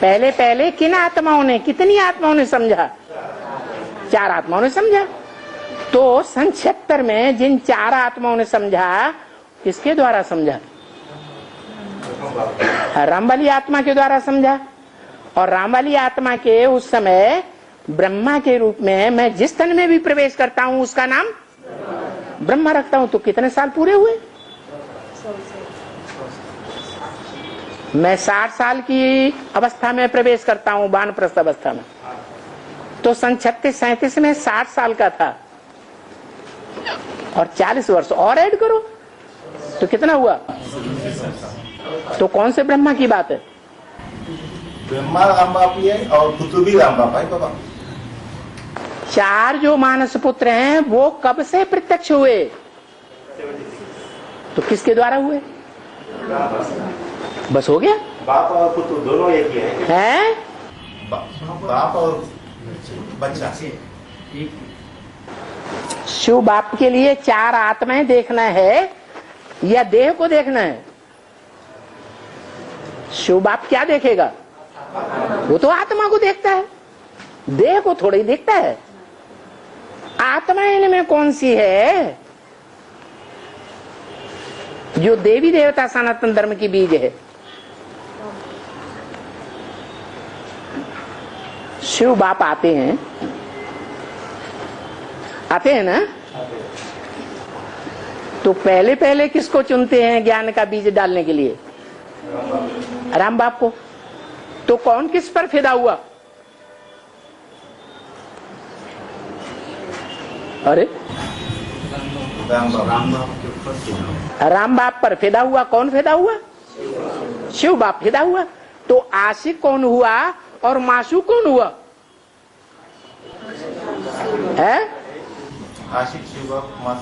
पहले पहले किन आत्माओं ने, कितनी आत्माओं ने समझा? 4 आत्माओं ने समझा। तो सन 76 में जिन 4 आत्माओं ने समझा, किसके द्वारा समझा? राम वाली आत्मा के द्वारा समझा। और राम वाली आत्मा के उस समय ब्रह्मा के रूप में मैं जिस तन में भी प्रवेश करता हूं उसका नाम ब्रह्मा रखता हूं। तो कितने साल पूरे हुए? मैं 60 साल की अवस्था में प्रवेश करता हूं, वानप्रस्थ अवस्था में। तो सन 36-37 में 60 साल का था और 40 वर्ष और ऐड करो तो कितना हुआ? तो कौन से ब्रह्मा की बात है? ब्रह्मा राम बाप ही है और पुत्र भी राम बाप है बाबा। 4 जो मानस पुत्र हैं वो कब से प्रत्यक्ष हुए? तो किसके द्वारा हुए? बस हो गया। बाप और पुत्र दोनों एक ही है? बाप और बच्चा। शिव बाप के लिए 4 आत्माएं देखना है या देह को देखना है? शिव बाप क्या देखेगा? वो तो आत्मा को देखता है, देह को थोड़ा ही देखता है। आत्मा इनमें कौन सी है जो देवी देवता सनातन धर्म की बीज है? शिव बाप आते हैं, आते हैं ना? तो पहले पहले किसको चुनते हैं ज्ञान का बीज डालने के लिए? राम बाप को। तो कौन किस पर फिदा हुआ? अरे राम बाप पर फिदा हुआ। कौन फिदा हुआ? शिव बाप फिदा हुआ। तो आशिक कौन हुआ और मासूक कौन हुआ है?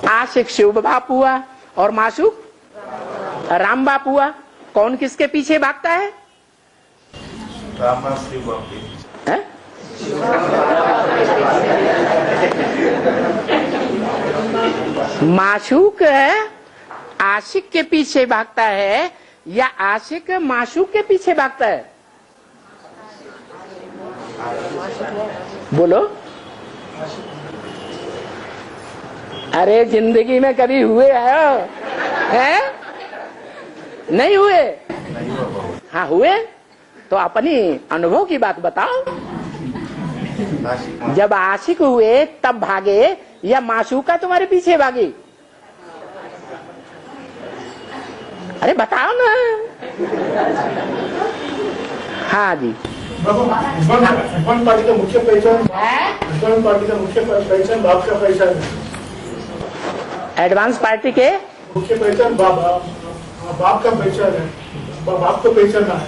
आशिक शिव बाप हुआ और मासूक राम बाप हुआ। कौन किसके पीछे भागता है? राम बाप शिव बाप। है? मासूक आशिक के पीछे भागता है या आशिक मासूक के पीछे भागता है? बोलो। अरे जिंदगी में कभी हुए हैं? नहीं हुए? हाँ हुए। तो अपनी अनुभव की बात बताओ। जब आशिक हुए तब भागे या मासूका तुम्हारे पीछे भागी? अरे बताओ ना। हाँ जी। वन पार्टी का मुख्य पहचान, पार्टी का मुख्य पहचान बाप का पहचान है। एडवांस पार्टी के मुख्य पहचान बाप का पहचान है। बाप को पहचाना है।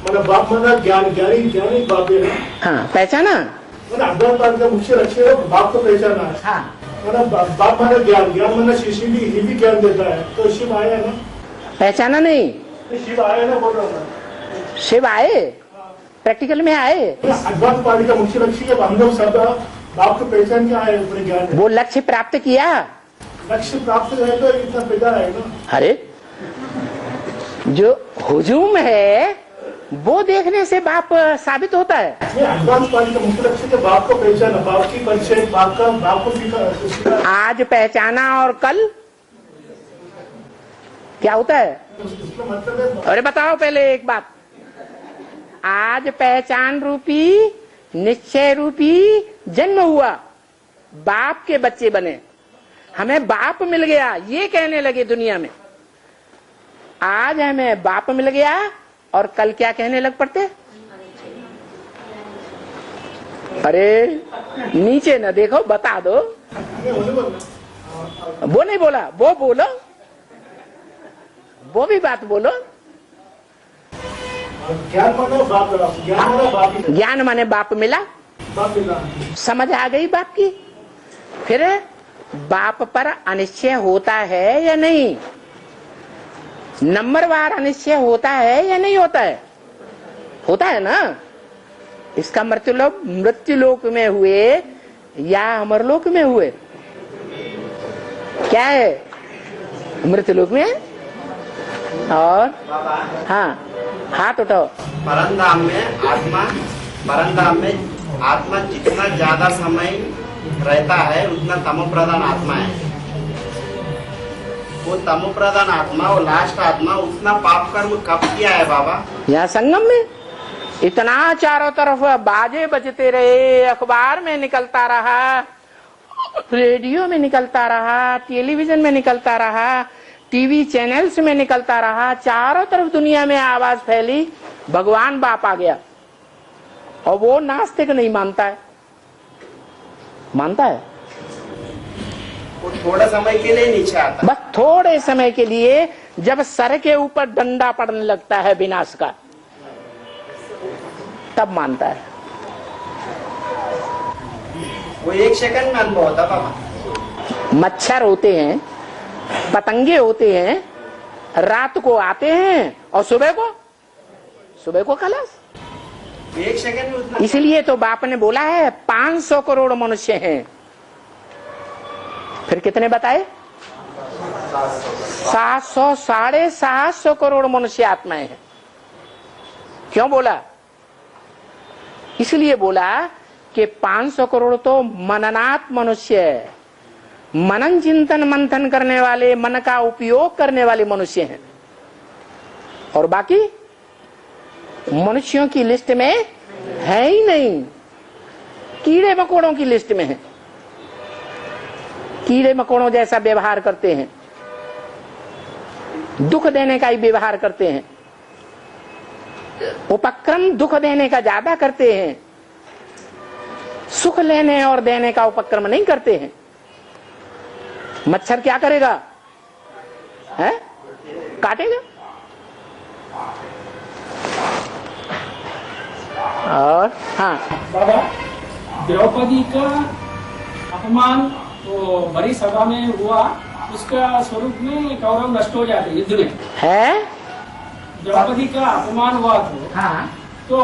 मतलब बाप माना ज्ञानी बाप है। हाँ पहचाना। एडवांस पार्टी का मुख्य लक्ष्य है बाप को पहचाना है। हाँ बाप माना ज्ञान माना शिव भी ज्ञान देता है। तो शिव आया ना? पहचाना नहीं। शिव आया ना बोल रहा हूँ। शिव आए, प्रैक्टिकल में आए। एडवांस पार्टी का मुख्य लक्ष्य है हम लोग सब बाप को पहचान क्या है अपने ज्ञान। वो लक्ष्य प्राप्त किया। लक्ष्य प्राप्त है तो इतना पैदा है ना। अरे जो हुजूम है वो देखने से बाप साबित होता है। एडवांस पार्टी का मुख्य लक्ष्य है बाप को पहचाना, बाप की परिचय, बाप को सीखा। आज पहचाना और कल क्या होता है? मतलब है अरे बताओ पहले एक बात। आज पहचान रूपी निश्चय रूपी जन्म हुआ, बाप के बच्चे बने, हमें बाप मिल गया ये कहने लगे दुनिया में। आज हमें बाप मिल गया और कल क्या कहने लग पड़ते? अरे नीचे न देखो, बता दो। वो नहीं बोला, वो बोलो, वो भी बात बोलो। ज्ञान माना बाप, ज्ञान माने बाप मिला, समझ आ गई बाप की। फिर बाप पर अनिश्चय होता है या नहीं? नंबरवार अनिश्चय होता है या नहीं होता है? होता है ना। इसका मृत्युलोक में हुए या अमरलोक में हुए? क्या है? मृत्युलोक में। और हाँ हाथ उठाओ। परमधाम में आत्मा जितना ज्यादा समय रहता है उतना तमो प्रधान आत्मा है। वो तमो प्रधान आत्मा, वो लास्ट आत्मा उतना पाप कर्म कब किया है बाबा? यहाँ संगम में इतना चारों तरफ बाजे बजते रहे, अखबार में निकलता रहा, रेडियो में निकलता रहा, टेलीविजन में निकलता रहा, टीवी चैनल्स में निकलता रहा, चारों तरफ दुनिया में आवाज फैली, भगवान बाप आ गया। और वो नास्तिक नहीं मानता है, मानता है। वो थोड़ा समय के लिए नीचे आता है। बस थोड़े समय के लिए, जब सर के ऊपर डंडा पड़ने लगता है विनाश का, तब मानता है। वो एक सेकंड में अनुभव होता बाबा। मच्छर होते हैं, पतंगे होते हैं, रात को आते हैं और सुबह को खलास। एक सेकंड में उतना। इसलिए तो बाप ने बोला है 500 करोड़ मनुष्य हैं। फिर कितने बताए? 700, 750 करोड़ मनुष्य आत्माएं हैं। क्यों बोला? इसलिए बोला कि 500 करोड़ तो मननात् मनुष्य है, मनन चिंतन मंथन करने वाले, मन का उपयोग करने वाले मनुष्य हैं। और बाकी मनुष्यों की लिस्ट में है ही नहीं। कीड़े मकोड़ों की लिस्ट में है, कीड़े मकोड़ों जैसा व्यवहार करते हैं, दुख देने का ही व्यवहार करते हैं, उपक्रम दुख देने का ज्यादा करते हैं, सुख लेने और देने का उपक्रम नहीं करते हैं। मच्छर क्या करेगा? है? काटेगा। और हाँ, बाबा, द्रौपदी का अपमान तो बड़ी सभा में हुआ, उसका स्वरूप में कौरव नष्ट हो जाते युद्ध में है। द्रौपदी का अपमान हुआ हाँ, तो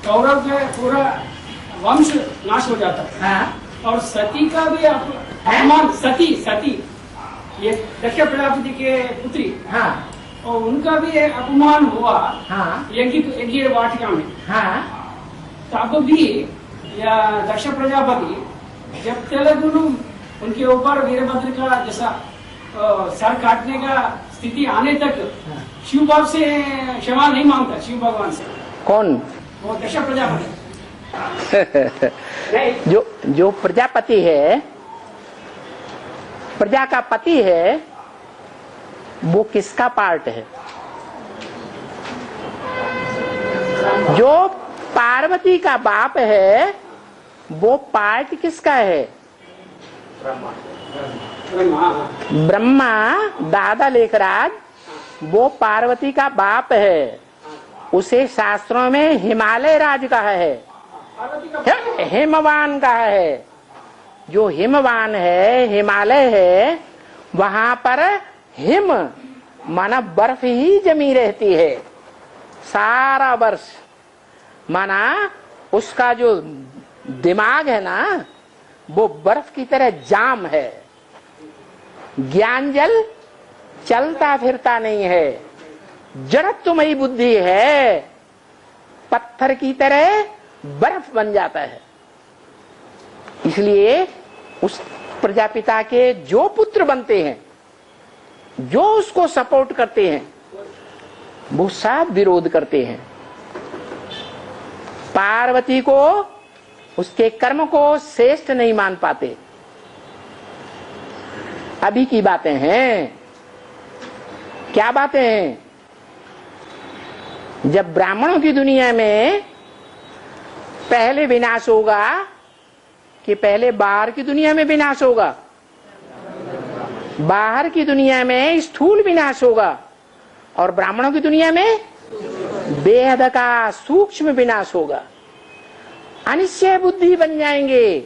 कौरव का पूरा वंश नाश हो जाता है। हाँ, और सती का भी अपमान, सती ये दक्ष प्रजापति के पुत्री, हाँ, और उनका भी अपमान हुआ हाँ, यज्ञ वाटिका में। हाँ, तब भी या दक्ष प्रजापति जब तेलुगु उनके ऊपर वीरभद्र का जैसा सर काटने का स्थिति आने तक शिव बाब से क्षमा नहीं मांगता, शिव भगवान से। कौन? वो दक्ष प्रजापति जो प्रजापति है, प्रजा का पति है, वो किसका पार्ट है? जो पार्वती का बाप है वो पार्ट किसका है? ब्रह्मा दादा लेखराज, वो पार्वती का बाप है। उसे शास्त्रों में हिमालय राज कहा है, हिमवान कहा है। जो हिमवान है, हिमालय है, वहां पर हिम माना बर्फ ही जमी रहती है सारा वर्ष। माना उसका जो दिमाग है ना, वो बर्फ की तरह जाम है। ज्ञान जल चलता फिरता नहीं है, जड़त्वमयी बुद्धि है, पत्थर की तरह बर्फ बन जाता है। इसलिए उस प्रजापिता के जो पुत्र बनते हैं, जो उसको सपोर्ट करते हैं, वो सब विरोध करते हैं। पार्वती को, उसके कर्म को श्रेष्ठ नहीं मान पाते। अभी की बातें हैं। क्या बातें हैं? जब ब्राह्मणों की दुनिया में पहले विनाश होगा कि पहले बाहर की दुनिया में विनाश होगा? बाहर की दुनिया में स्थूल विनाश होगा और ब्राह्मणों की दुनिया में बेहद का सूक्ष्म विनाश होगा। अनिश्चय बुद्धि बन जाएंगे।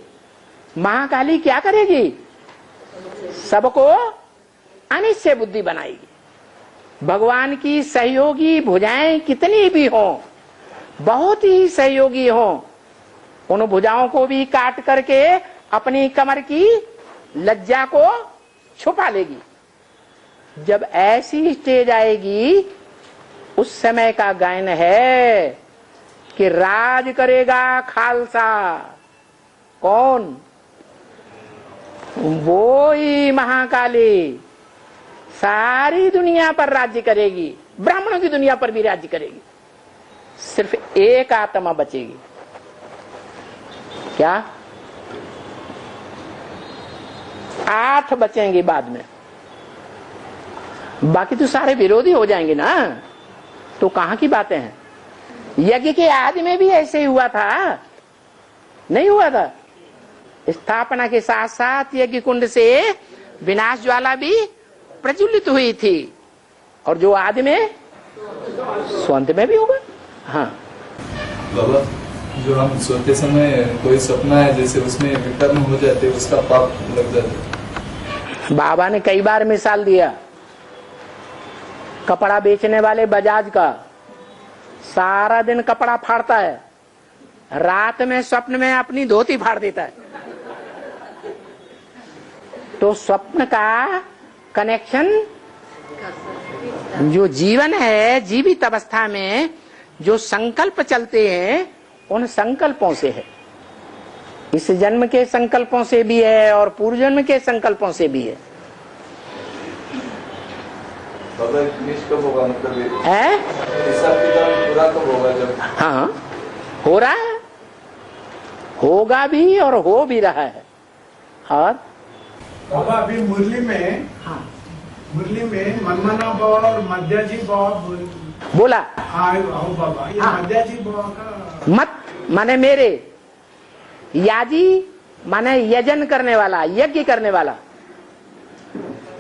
महाकाली क्या करेगी? सबको अनिश्चय बुद्धि बनाएगी। भगवान की सहयोगी भुजाएं कितनी भी हों, बहुत ही सहयोगी हों, उन भुजाओं को भी काट करके अपनी कमर की लज्जा को छुपा लेगी। जब ऐसी स्टेज आएगी, उस समय का गायन है कि राज करेगा खालसा। कौन? वो ही महाकाली सारी दुनिया पर राज्य करेगी, ब्राह्मणों की दुनिया पर भी राज्य करेगी। सिर्फ एक आत्मा बचेगी। क्या? 8 बचेंगे बाद में, बाकी तो सारे विरोधी हो जाएंगे ना। तो कहां की बातें हैं? यज्ञ के आदि में भी ऐसे ही हुआ था, नहीं हुआ था? स्थापना के साथ साथ यज्ञ कुंड से विनाश ज्वाला भी प्रज्वलित हुई थी, और जो आदि में स्वंत में भी होगा। हाँ बाबा, जो हम सोते समय कोई सपना है जैसे उसमें विकर्म हो जाते, उसका पाप लग जाता। बाबा ने कई बार मिसाल दिया। कपड़ा बेचने वाले बजाज का सारा दिन कपड़ा फाड़ता है, रात में स्वप्न में अपनी धोती फाड़ देता है। तो स्वप्न का कनेक्शन जो जीवन है, जीवित अवस्था में जो संकल्प चलते हैं, उन संकल्पों से है। इस जन्म के संकल्पों से भी है और पूर्व जन्म के संकल्पों से भी है। कब होगा? मतलब है? हिसाब किताब पूरा कब होगा? जब हाँ हो रहा है, होगा भी और हो भी रहा है। और बाबा अभी मुरली में, हाँ, मुरली में मनमना बाबा और मध्याजी बाबा बोला हाँ आओ बाबा, ये हाँ। मध्याजी बाबा का मत माने मेरे, याजी माने यजन करने वाला, यज्ञ करने वाला।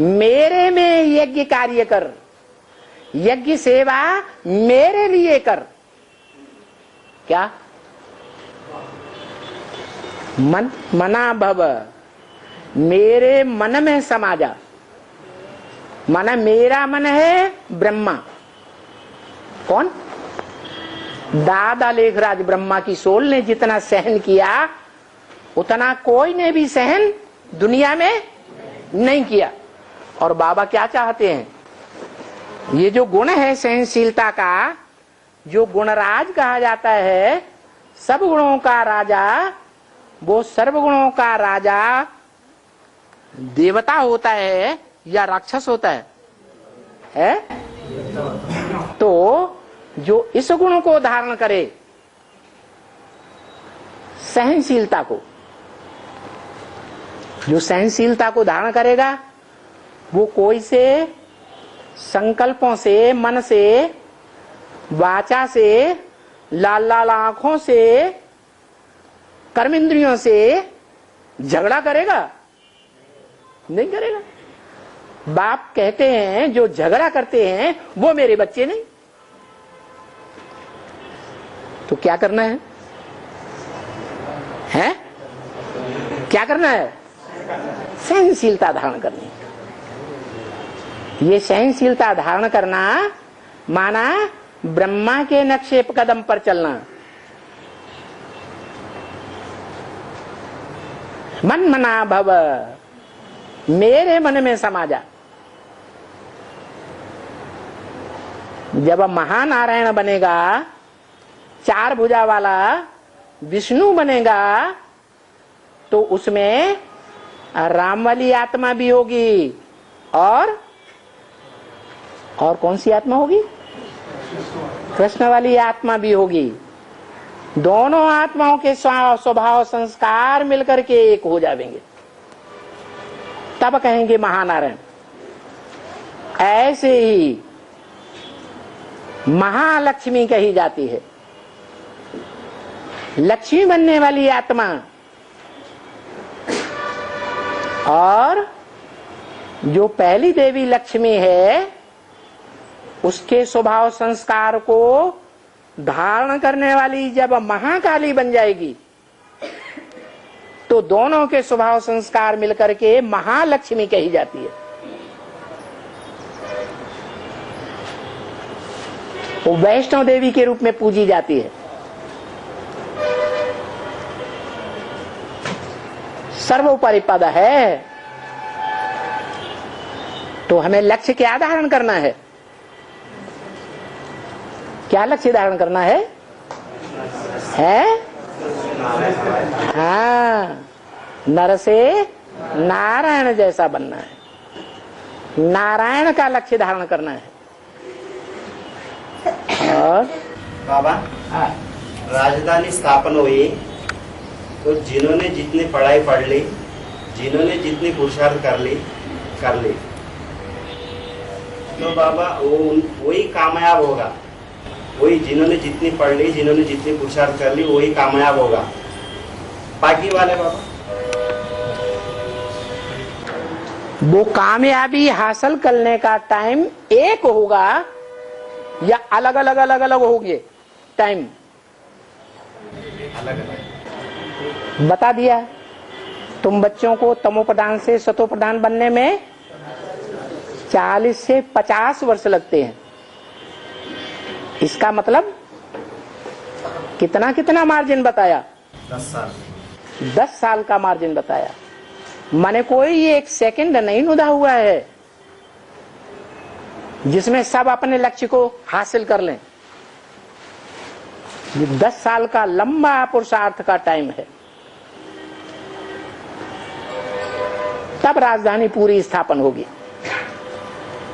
मेरे में यज्ञ कार्य कर, यज्ञ सेवा मेरे लिए कर। क्या? मन मना भव, मेरे मन में समा जा। माना मेरा मन है ब्रह्मा। कौन? दादा लेखराज ब्रह्मा की सोल ने जितना सहन किया उतना कोई ने भी सहन दुनिया में नहीं किया। और बाबा क्या चाहते हैं? ये जो गुण है सहनशीलता का, जो गुणराज कहा जाता है, सब गुणों का राजा, वो सर्वगुणों का राजा देवता होता है या राक्षस होता है? तो जो इस गुण को धारण करे, सहनशीलता को, जो सहनशीलता को धारण करेगा, वो कोई से संकल्पों से, मन से, वाचा से, लाल लाल आंखों से, कर्मेंद्रियों से झगड़ा करेगा? नहीं करेगा। बाप कहते हैं जो झगड़ा करते हैं वो मेरे बच्चे नहीं। तो क्या करना है? हैं? क्या करना है? सहनशीलता धारण करनी। ये सहनशीलता धारण करना माना ब्रह्मा के नक्शे कदम पर चलना। मन मना भव, मेरे मन में समा जा। जब महानारायण बनेगा, चार भुजा वाला विष्णु बनेगा, तो उसमें राम वाली आत्मा भी होगी और कौन सी आत्मा होगी? कृष्ण वाली आत्मा भी होगी। दोनों आत्माओं के स्वभाव संस्कार मिलकर के एक हो जाएंगे, तब कहेंगे महानारायण। ऐसे ही महालक्ष्मी कही जाती है। लक्ष्मी बनने वाली आत्मा और जो पहली देवी लक्ष्मी है, उसके स्वभाव संस्कार को धारण करने वाली जब महाकाली बन जाएगी, तो दोनों के स्वभाव संस्कार मिलकर के महालक्ष्मी कही जाती है। वो वैष्णव देवी के रूप में पूजी जाती है। सर्वोपरि पद है। तो हमें लक्ष्य क्या धारण करना है? क्या लक्ष्य धारण करना है? हाँ, नर से नारायण जैसा बनना है। नारायण का लक्ष्य धारण करना है। और बाबा, राजधानी स्थापन हुई तो जिन्होंने जितनी पढ़ाई पढ़ ली, जिन्होंने जितनी पुरुषार्थ कर ली, तो बाबा वही कामयाब होगा। वही जिन्होंने जितनी पढ़ ली, जिन्होंने जितनी पुरुषार्थ कर ली, वही कामयाब होगा। बाकी वाले बाबा, वो कामयाबी हासिल करने का टाइम एक होगा या अलग अलग होंगे? टाइम अलग अलग बता दिया। तुम बच्चों को तमोप्रधान से सतोप्रधान बनने में 40 से 50 वर्ष लगते हैं। इसका मतलब कितना मार्जिन बताया? 10 साल। 10 साल का मार्जिन बताया। माने कोई एक सेकंड नहीं नुदा हुआ है जिसमें सब अपने लक्ष्य को हासिल कर लें। ये 10 साल का लंबा पुरुषार्थ का टाइम है। तब राजधानी पूरी स्थापन होगी।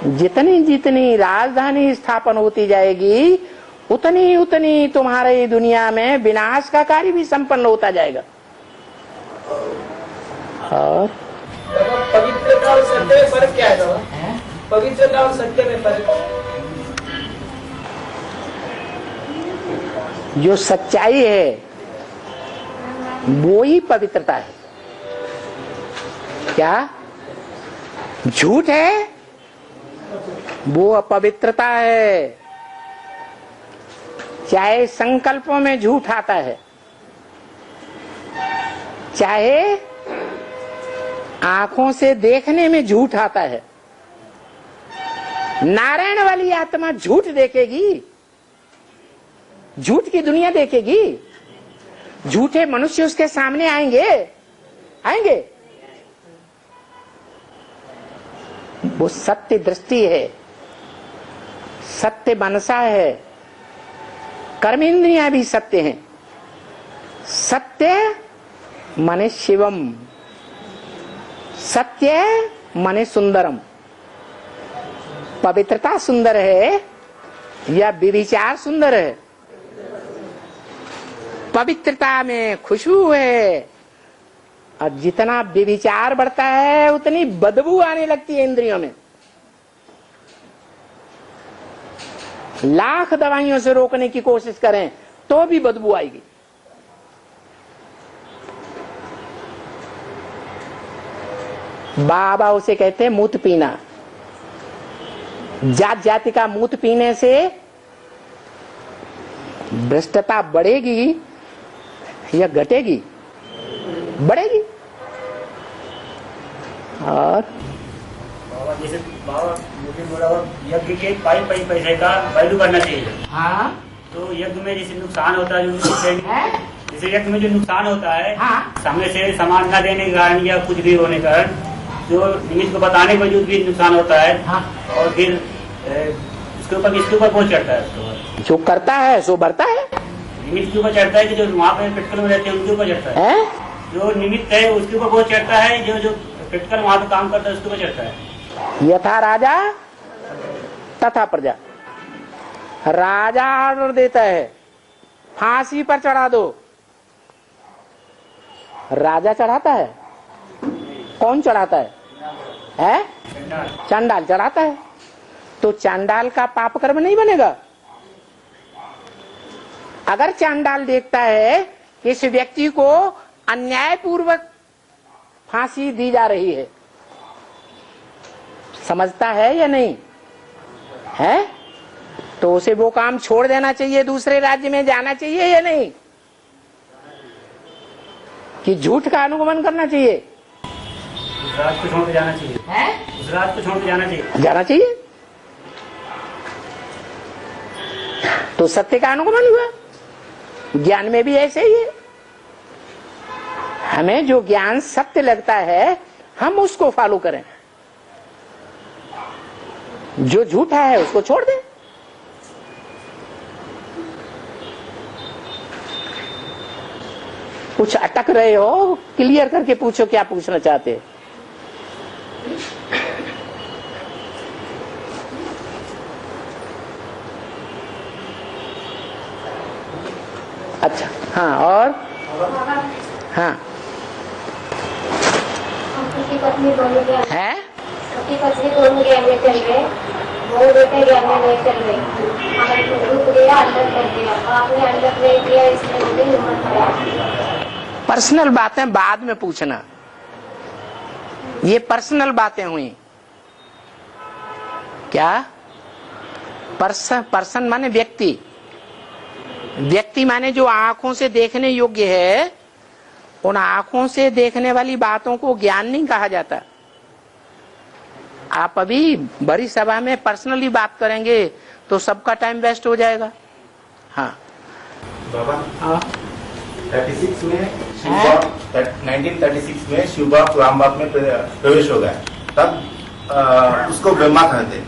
जितनी जितनी राजधानी स्थापन होती जाएगी, उतनी उतनी तुम्हारे दुनिया में विनाश का कार्य भी संपन्न होता जाएगा। और पवित्रता और सत्य में फर्क क्या है बाबा? पवित्रता और सत्य में फर्क? जो सच्चाई है वो ही पवित्रता है। क्या झूठ है वो अपवित्रता है। चाहे संकल्पों में झूठ आता है, चाहे आंखों से देखने में झूठ आता है। नारायण वाली आत्मा झूठ देखेगी, झूठ की दुनिया देखेगी। झूठे मनुष्य उसके सामने आएंगे। वो सत्य दृष्टि है, सत्य मनसा है, कर्मेंद्रियां भी सत्य हैं। सत्य माने शिवम, सत्य माने सुंदरम। पवित्रता सुंदर है या व्यभिचार सुंदर है? पवित्रता में खुशबू है, और जितना व्यभिचार बढ़ता है उतनी बदबू आने लगती है इंद्रियों में। लाख दवाइयों से रोकने की कोशिश करें तो भी बदबू आएगी। बाबा उसे कहते हैं मूत पीना। जात जाति का मूत पीने से भ्रष्टता बढ़ेगी या घटेगी? बढ़ेगी। और जैसे बाबा मुझे बोला यज्ञ के पैसे का वैल्यू करना चाहिए। हाँ, तो यज्ञ में जैसे नुकसान होता है, जैसे यज्ञ में जो नुकसान होता है, हाँ, सामने से सामान न देने के कारण या कुछ भी होने के कारण जो निमित्त को बताने पर जो भी नुकसान होता है, हाँ, और फिर उसके ऊपर किसके ऊपर बोझ चढ़ता है? उसके ऊपर जो करता है सो भरता है। निमित्त के ऊपर चढ़ता है कि जो वहाँ पे प्रैक्टिकल में रहते हैं उनके ऊपर चढ़ता है। जो निमित्त है उसके ऊपर बोझ चढ़ता है, जो प्रैक्टिकल वहाँ पे काम करता है उसके ऊपर चढ़ता है। यथा राजा तथा प्रजा। राजा ऑर्डर देता है फांसी पर चढ़ा दो, राजा चढ़ाता है? कौन चढ़ाता है? चांडाल चढ़ाता है। तो चांडाल का पाप कर्म नहीं बनेगा? अगर चांडाल देखता है कि इस व्यक्ति को अन्यायपूर्वक फांसी दी जा रही है, समझता है या नहीं है, तो उसे वो काम छोड़ देना चाहिए, दूसरे राज्य में जाना चाहिए या नहीं? कि झूठ का अनुगमन करना चाहिए? उस राज को छोड़ के जाना चाहिए। उस राज को छोड़ के जाना चाहिए। तो सत्य का अनुगमन हुआ। ज्ञान में भी ऐसे ही है। हमें जो ज्ञान सत्य लगता है हम उसको फॉलो करें, जो झूठा है उसको छोड़ दें। कुछ अटक रहे हो, क्लियर करके पूछो क्या पूछना चाहते हैं। अच्छा, हाँ, और हाँ पत्नी दोनों है, पति पत्नी दोनों ज्ञान में चल रहे, वो बेटे ज्ञान में नहीं चल रहे। हमें डूब गया, अंदर कर दिया, आपने अंदर नहीं दिया, इसलिए मुझे हिम्मत आया। पर्सनल बातें बाद में पूछना, ये पर्सनल बातें हुई। क्या पर्सन माने व्यक्ति, व्यक्ति माने जो आंखों से देखने योग्य है। उन आंखों से देखने वाली बातों को ज्ञान नहीं कहा जाता। आप अभी बड़ी सभा में पर्सनली बात करेंगे तो सबका टाइम वेस्ट हो जाएगा। हाँ बाबा, हाँ 36 में 1936 में शिव बाप राम बाप में प्रवेश हो गया। तब उसको ब्रह्मा कहते।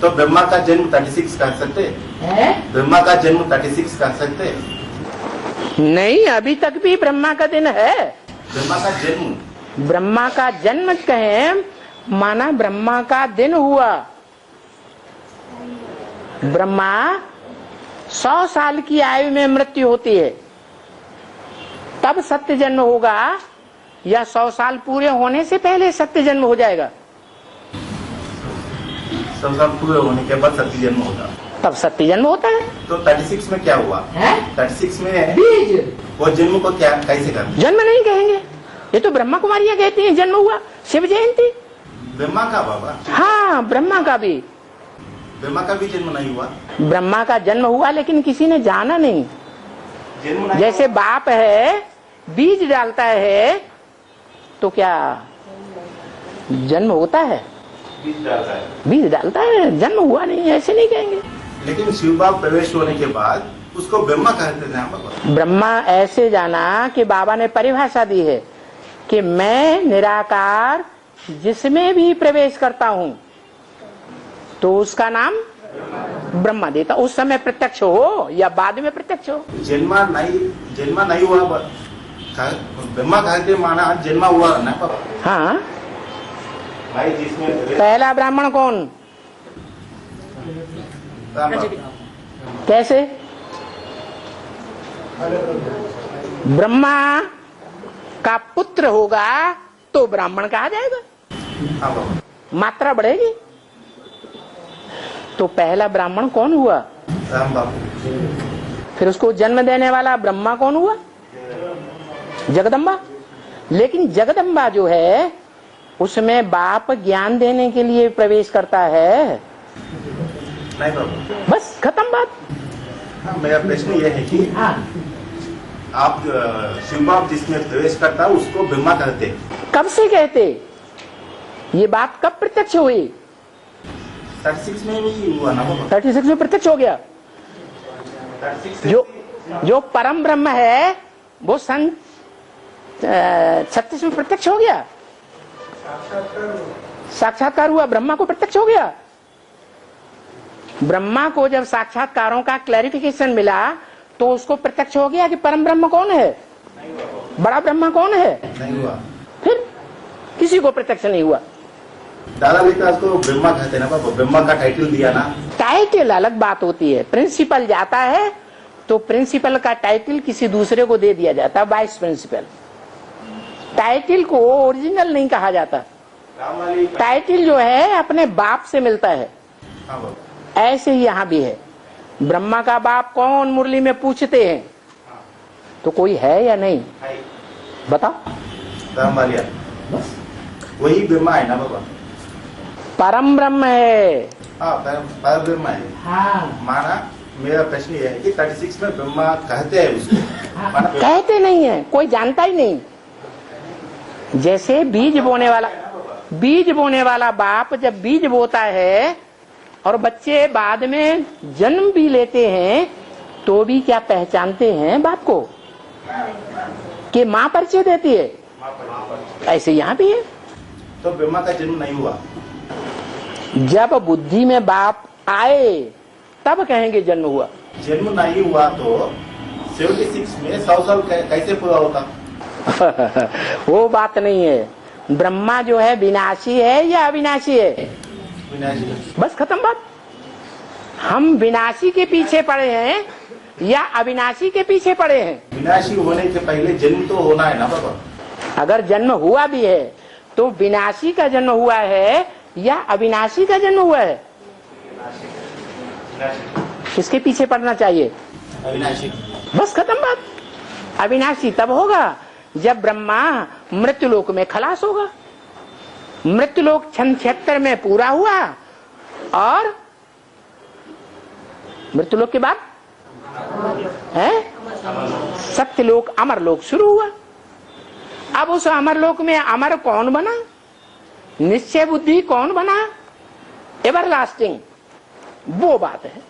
तो ब्रह्मा का जन्म 36 कह सकते? ब्रह्मा का जन्म 36 कह सकते? नहीं, अभी तक भी ब्रह्मा का दिन है। ब्रह्मा का जन्म, ब्रह्मा का जन्म कहें माना ब्रह्मा का दिन हुआ। ब्रह्मा 100 साल की आयु में मृत्यु होती है, तब सत्य जन्म होगा। या 100 साल पूरे होने से पहले सत्य जन्म हो जाएगा? 100 साल पूरे होने के बाद सत्य जन्म होगा। तब सत्य जन्म होता है। तो 36 में क्या हुआ? 36 में बीज वो जन्म को क्या कैसे कर? जन्म नहीं कहेंगे, ये तो ब्रह्मा कुमारियां कहती हैं जन्म हुआ। शिव जयंती ब्रह्मा का बाबा? हाँ, ब्रह्मा का भी जन्म नहीं हुआ। ब्रह्मा का जन्म हुआ लेकिन किसी ने जाना नहीं। जन्म नहीं जैसे बाप है बीज डालता है तो क्या जन्म होता है? बीज डालता है। बीज डालता है, जन्म हुआ नहीं, ऐसे नहीं कहेंगे। लेकिन शिव बाप प्रवेश होने के बाद उसको ब्रह्मा कहते थे बाबा। ब्रह्मा ऐसे जाना कि बाबा ने परिभाषा दी है कि मैं निराकार जिसमें भी प्रवेश करता हूं तो उसका नाम ब्रह्मा देता। उस समय प्रत्यक्ष हो या बाद में प्रत्यक्ष हो। जन्मा नहीं हुआ ब्रह्मा कहते माना जन्मा हुआ ना बाबा। हाँ, भाई जिसमें पहला ब्राह्मण कौन? राम बाबा। कैसे? ब्रह्मा का पुत्र होगा तो ब्राह्मण कहा जाएगा, हाँ बाबा। मात्रा बढ़ेगी। तो पहला ब्राह्मण कौन हुआ? राम बाबू। फिर उसको जन्म देने वाला ब्रह्मा कौन हुआ? जगदम्बा। लेकिन जगदम्बा जो है उसमें बाप ज्ञान देने के लिए प्रवेश करता है। नहीं बाबा। बस खत्म बात। हाँ, मेरा प्रश्न यह है कि हाँ, आप शिव बाप जिसमें प्रवेश करता है उसको ब्रह्मा कहते। कब से कहते? ये बात कब प्रत्यक्ष हुई? 36 में भी हुआ ना बाबा। 36 में प्रत्यक्ष हो गया। 36 जो परम ब्रह्म है वो सन 36 में प्रत्यक्ष हो गया, साक्षात्कार हुआ, ब्रह्मा को प्रत्यक्ष हो गया। ब्रह्मा को जब साक्षात्कारों का क्लैरिफिकेशन मिला तो उसको प्रत्यक्ष हो गया कि परम ब्रह्म कौन है, बड़ा ब्रह्मा कौन है। नहीं हुआ। फिर किसी को प्रत्यक्ष नहीं हुआ। दादा विकास को ब्रह्मा कहते ना बाबा। ब्रह्मा का टाइटल दिया ना। टाइटल अलग बात होती है। प्रिंसिपल जाता है तो प्रिंसिपल का टाइटल किसी दूसरे को दे दिया जाता है, वाइस प्रिंसिपल। टाइटल को ओरिजिनल नहीं कहा जाता। टाइटल जो है अपने बाप से मिलता है। हाँ बाबा। ऐसे ही यहाँ भी है। ब्रह्मा का बाप कौन मुरली में पूछते हैं तो कोई है या नहीं? बताओ। राम वालिया वही ब्रह्मा है ना बाबा। परम ब्रह्म है। हाँ, पर ब्रह्मा है। हाँ, माना मेरा प्रश्न यह है कि 36 में ब्रह्मा कहते हैं उसको। माना कहते नहीं है, कोई जानता ही नहीं। जैसे बीज बोने वाला बाप जब बीज बोता है और बच्चे बाद में जन्म भी लेते हैं तो भी क्या पहचानते हैं बाप को कि माँ परिचय देती है? ऐसे यहाँ भी है। तो ब्रह्मा का जन्म नहीं हुआ। जब बुद्धि में बाप आए तब कहेंगे जन्म हुआ। जन्म नहीं हुआ तो 76 में 100 साल कैसे पूरा होता? वो बात नहीं है। ब्रह्मा जो है विनाशी है या अविनाशी है? विनाशी। बस खत्म बात। हम विनाशी के पीछे पड़े हैं या अविनाशी के पीछे पड़े हैं? विनाशी होने के पहले जन्म तो होना है ना बाबा। अगर जन्म हुआ भी है तो विनाशी का जन्म हुआ है या अविनाशी का जन्म हुआ है? किसके पीछे पड़ना चाहिए? अविनाशी। बस खत्म बात। अविनाशी तब होगा जब ब्रह्मा मृत्युलोक में खलास होगा। मृत्युलोक 76 में पूरा हुआ और मृत्युलोक के बाद है सत्यलोक अमरलोक शुरू हुआ। अब उस अमरलोक में अमर कौन बना? निश्चय बुद्धि कौन बना? एवरलास्टिंग। वो बात है।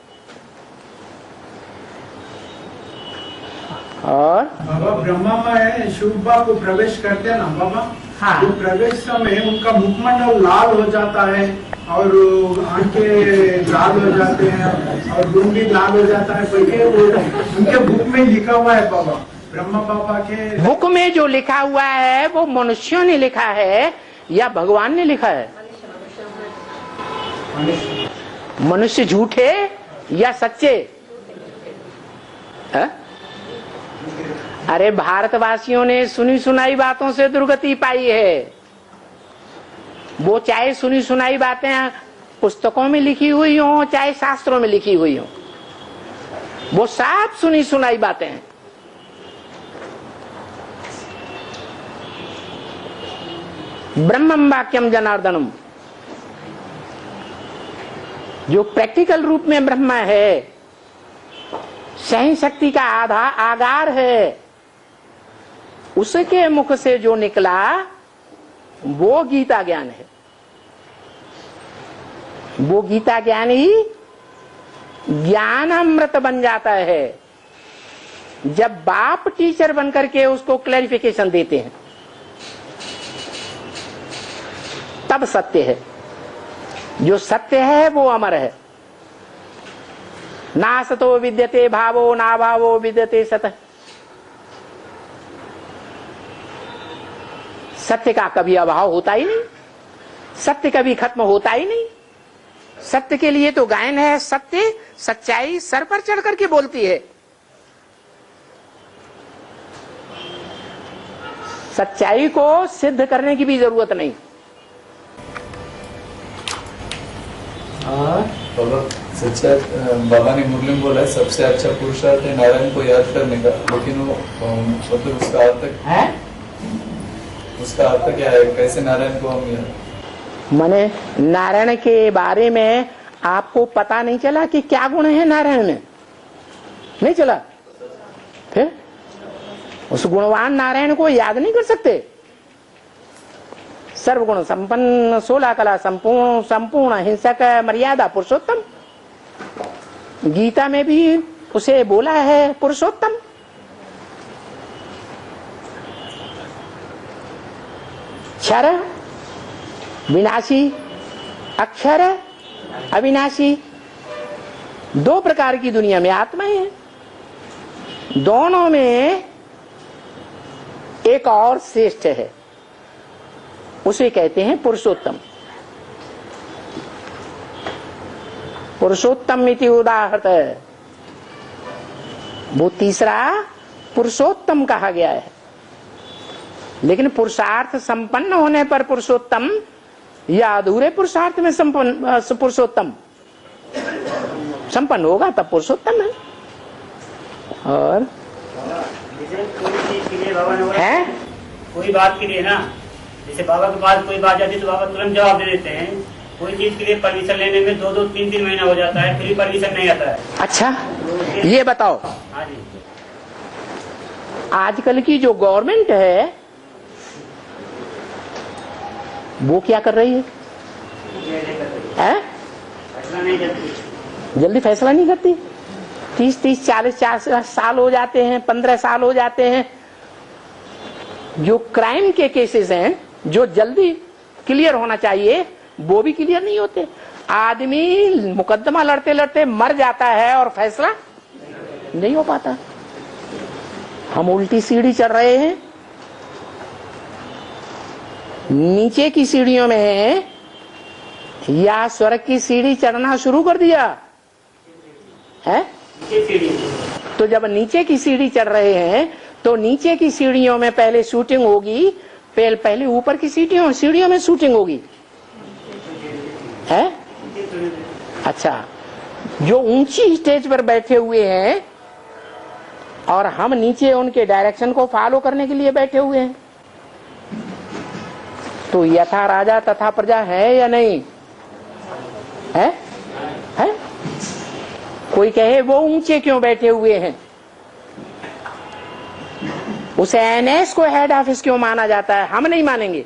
और बाबा ब्रह्मा में शिव बाबा प्रवेश करते हैं ना बाबा। हाँ। तो प्रवेश समय उनका मुखमंडल लाल हो जाता है और आंखें लाल हो जाते हैं और मुंह भी लाल हो जाता है। उनके बुक में लिखा हुआ है बाबा। ब्रह्मा बाबा के बुक में जो लिखा हुआ है वो मनुष्यों ने लिखा है या भगवान ने लिखा है? मनुष्य झूठे या सच्चे? है? अरे भारतवासियों ने सुनी सुनाई बातों से दुर्गति पाई है। वो चाहे सुनी सुनाई बातें पुस्तकों में लिखी हुई हो, चाहे शास्त्रों में लिखी हुई हो, वो सब सुनी सुनाई बातें हैं। ब्रह्मम वाक्यम जनार्दनम, जो प्रैक्टिकल रूप में ब्रह्म है, सहन शक्ति का आगार है, उसके मुख से जो निकला वो गीता ज्ञान है। वो गीता ज्ञान ही ज्ञान अमृत बन जाता है जब बाप टीचर बनकर के उसको क्लैरिफिकेशन देते हैं, तब सत्य है। जो सत्य है वो अमर है। ना सतो विद्यते भावो ना भावो विद्यते सत। सत्य का कभी अभाव होता ही नहीं, सत्य कभी खत्म होता ही नहीं। सत्य के लिए तो गायन है, सत्य सच्चाई सर पर चढ़ करके बोलती है। सच्चाई को सिद्ध करने की भी जरूरत नहीं। बाबा सच्चा, बाबा ने मुरली में बोला है सबसे अच्छा पुरुषार्थ है नारायण को याद करने का, लेकिन वो मतलब उसका अर्थ क्या है? कैसे नारायण को हम याद? माने नारायण के बारे में आपको पता नहीं चला कि क्या गुण है नारायण में? नहीं चला? फिर उस गुणवान नारायण को याद नहीं कर सकते? सर्वगुण संपन्न, 16 कला संपूर्ण, संपूर्ण हिंसक, मर्यादा पुरुषोत्तम। गीता में भी उसे बोला है पुरुषोत्तम। क्षर विनाशी, अक्षर अविनाशी, दो प्रकार की दुनिया में आत्माएं हैं। दोनों में एक और श्रेष्ठ है, उसे कहते हैं पुरुषोत्तम। पुरुषोत्तम इति उदाहरत, वो तीसरा पुरुषोत्तम कहा गया है। लेकिन पुरुषार्थ संपन्न होने पर पुरुषोत्तम या अधूरे पुरुषार्थ में संपन्न पुरुषोत्तम? संपन्न होगा तब पुरुषोत्तम है। और है कोई बात के लिए ना, जैसे बाबा के पास कोई बात जाती है तो बाबा तुरंत जवाब दे देते हैं। कोई चीज के लिए परमिशन लेने में 2-2, 3-3 महीना हो जाता है, फिर परमिशन नहीं आता है। अच्छा ये बताओ, हाँ जी, आजकल की जो गवर्नमेंट है वो क्या कर रही है? फैसला नहीं करती, जल्दी फैसला नहीं करती। 30-30, 40 साल हो जाते हैं, 15 साल हो जाते हैं। जो क्राइम के केसेस हैं, जो जल्दी क्लियर होना चाहिए, वो भी क्लियर नहीं होते। आदमी मुकदमा लड़ते लड़ते मर जाता है और फैसला नहीं हो पाता। हम उल्टी सीढ़ी चढ़ रहे हैं। नीचे की सीढ़ियों में है या स्वर्ग की सीढ़ी चढ़ना शुरू कर दिया है? तो जब नीचे की सीढ़ी चढ़ रहे हैं तो नीचे की सीढ़ियों में पहले शूटिंग होगी, पहले ऊपर की सीढ़ियों में शूटिंग होगी है? अच्छा, जो ऊंची स्टेज पर बैठे हुए हैं और हम नीचे उनके डायरेक्शन को फॉलो करने के लिए बैठे हुए हैं, तो यथा राजा तथा प्रजा है या नहीं है? है? कोई कहे वो ऊंचे क्यों बैठे हुए हैं, उसे एनएस को हेड ऑफिस क्यों माना जाता है? हम नहीं मानेंगे।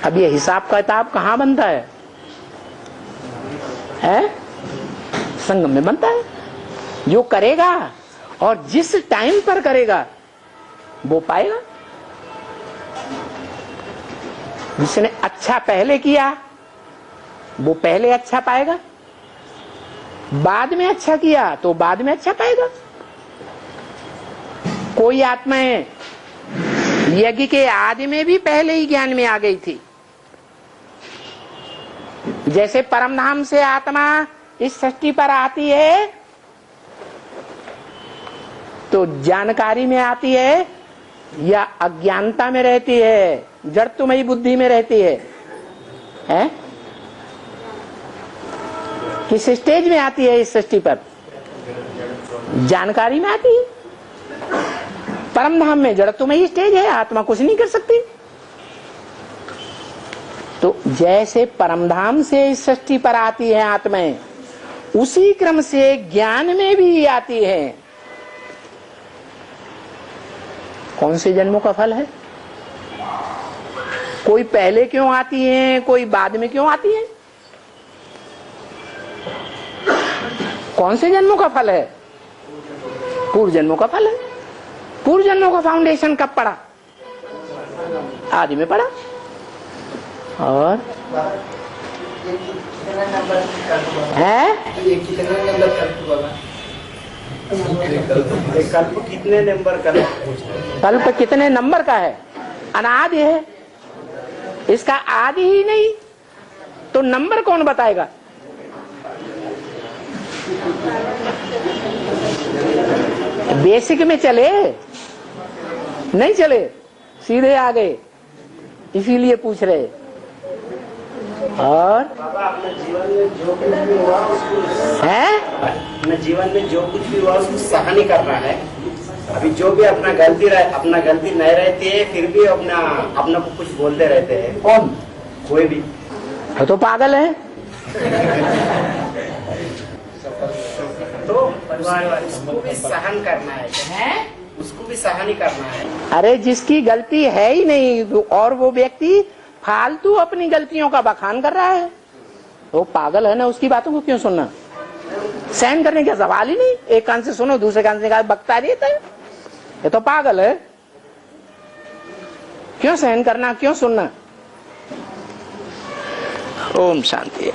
अब ये हिसाब किताब कहां बनता है? संगम में बनता है। जो करेगा और जिस टाइम पर करेगा वो पाएगा। जिसने अच्छा पहले किया वो पहले अच्छा पाएगा, बाद में अच्छा किया तो बाद में अच्छा पाएगा। कोई आत्माएं यज्ञ के आदि में भी पहले ही ज्ञान में आ गई थी। जैसे परमधाम से आत्मा इस सृष्टि पर आती है तो जानकारी में आती है या अज्ञानता में रहती है, जड़त्वमयी बुद्धि में रहती है, हैं? किस स्टेज में आती है इस सृष्टि पर? जानकारी में आती है। परम धाम में जड़त्वमयी स्टेज है, आत्मा कुछ नहीं कर सकती। तो जैसे परमधाम से इस सृष्टि पर आती है आत्माएं, उसी क्रम से ज्ञान में भी आती है। कौन से जन्मों का फल है? कोई पहले क्यों आती है, कोई बाद में क्यों आती है? कौन से जन्मों का फल है? पूर्व जन्मों का फल है। पूर्व जन्मों का फाउंडेशन कब पड़ा? आदि में पड़ा। और है कल्प कितने नंबर का? कल्प कितने नंबर का है? अनादि है, इसका आदि ही नहीं, तो नंबर कौन बताएगा? बेसिक में चले नहीं चले, सीधे आ गए, इसीलिए पूछ रहे। और बाबा अपने जीवन में जो कुछ भी हुआ उसको है, अपने जीवन में जो कुछ भी हुआ उसको सहन करना है। अभी जो भी अपना गलती नहीं रहती है, फिर भी अपना को कुछ बोलते रहते हैं। कौन? कोई भी तो पागल है। तो उसको भी सहन करना है, उसको भी सहन ही करना है। अरे जिसकी गलती है ही नहीं और वो व्यक्ति फालतू अपनी गलतियों का बखान कर रहा है, वो पागल है ना, उसकी बातों को क्यों सुनना? सहन करने का सवाल ही नहीं। एक कान से सुनो, दूसरे कान से बकता रहता है, ये तो पागल है। क्यों सहन करना, क्यों सुनना? ओम शांति।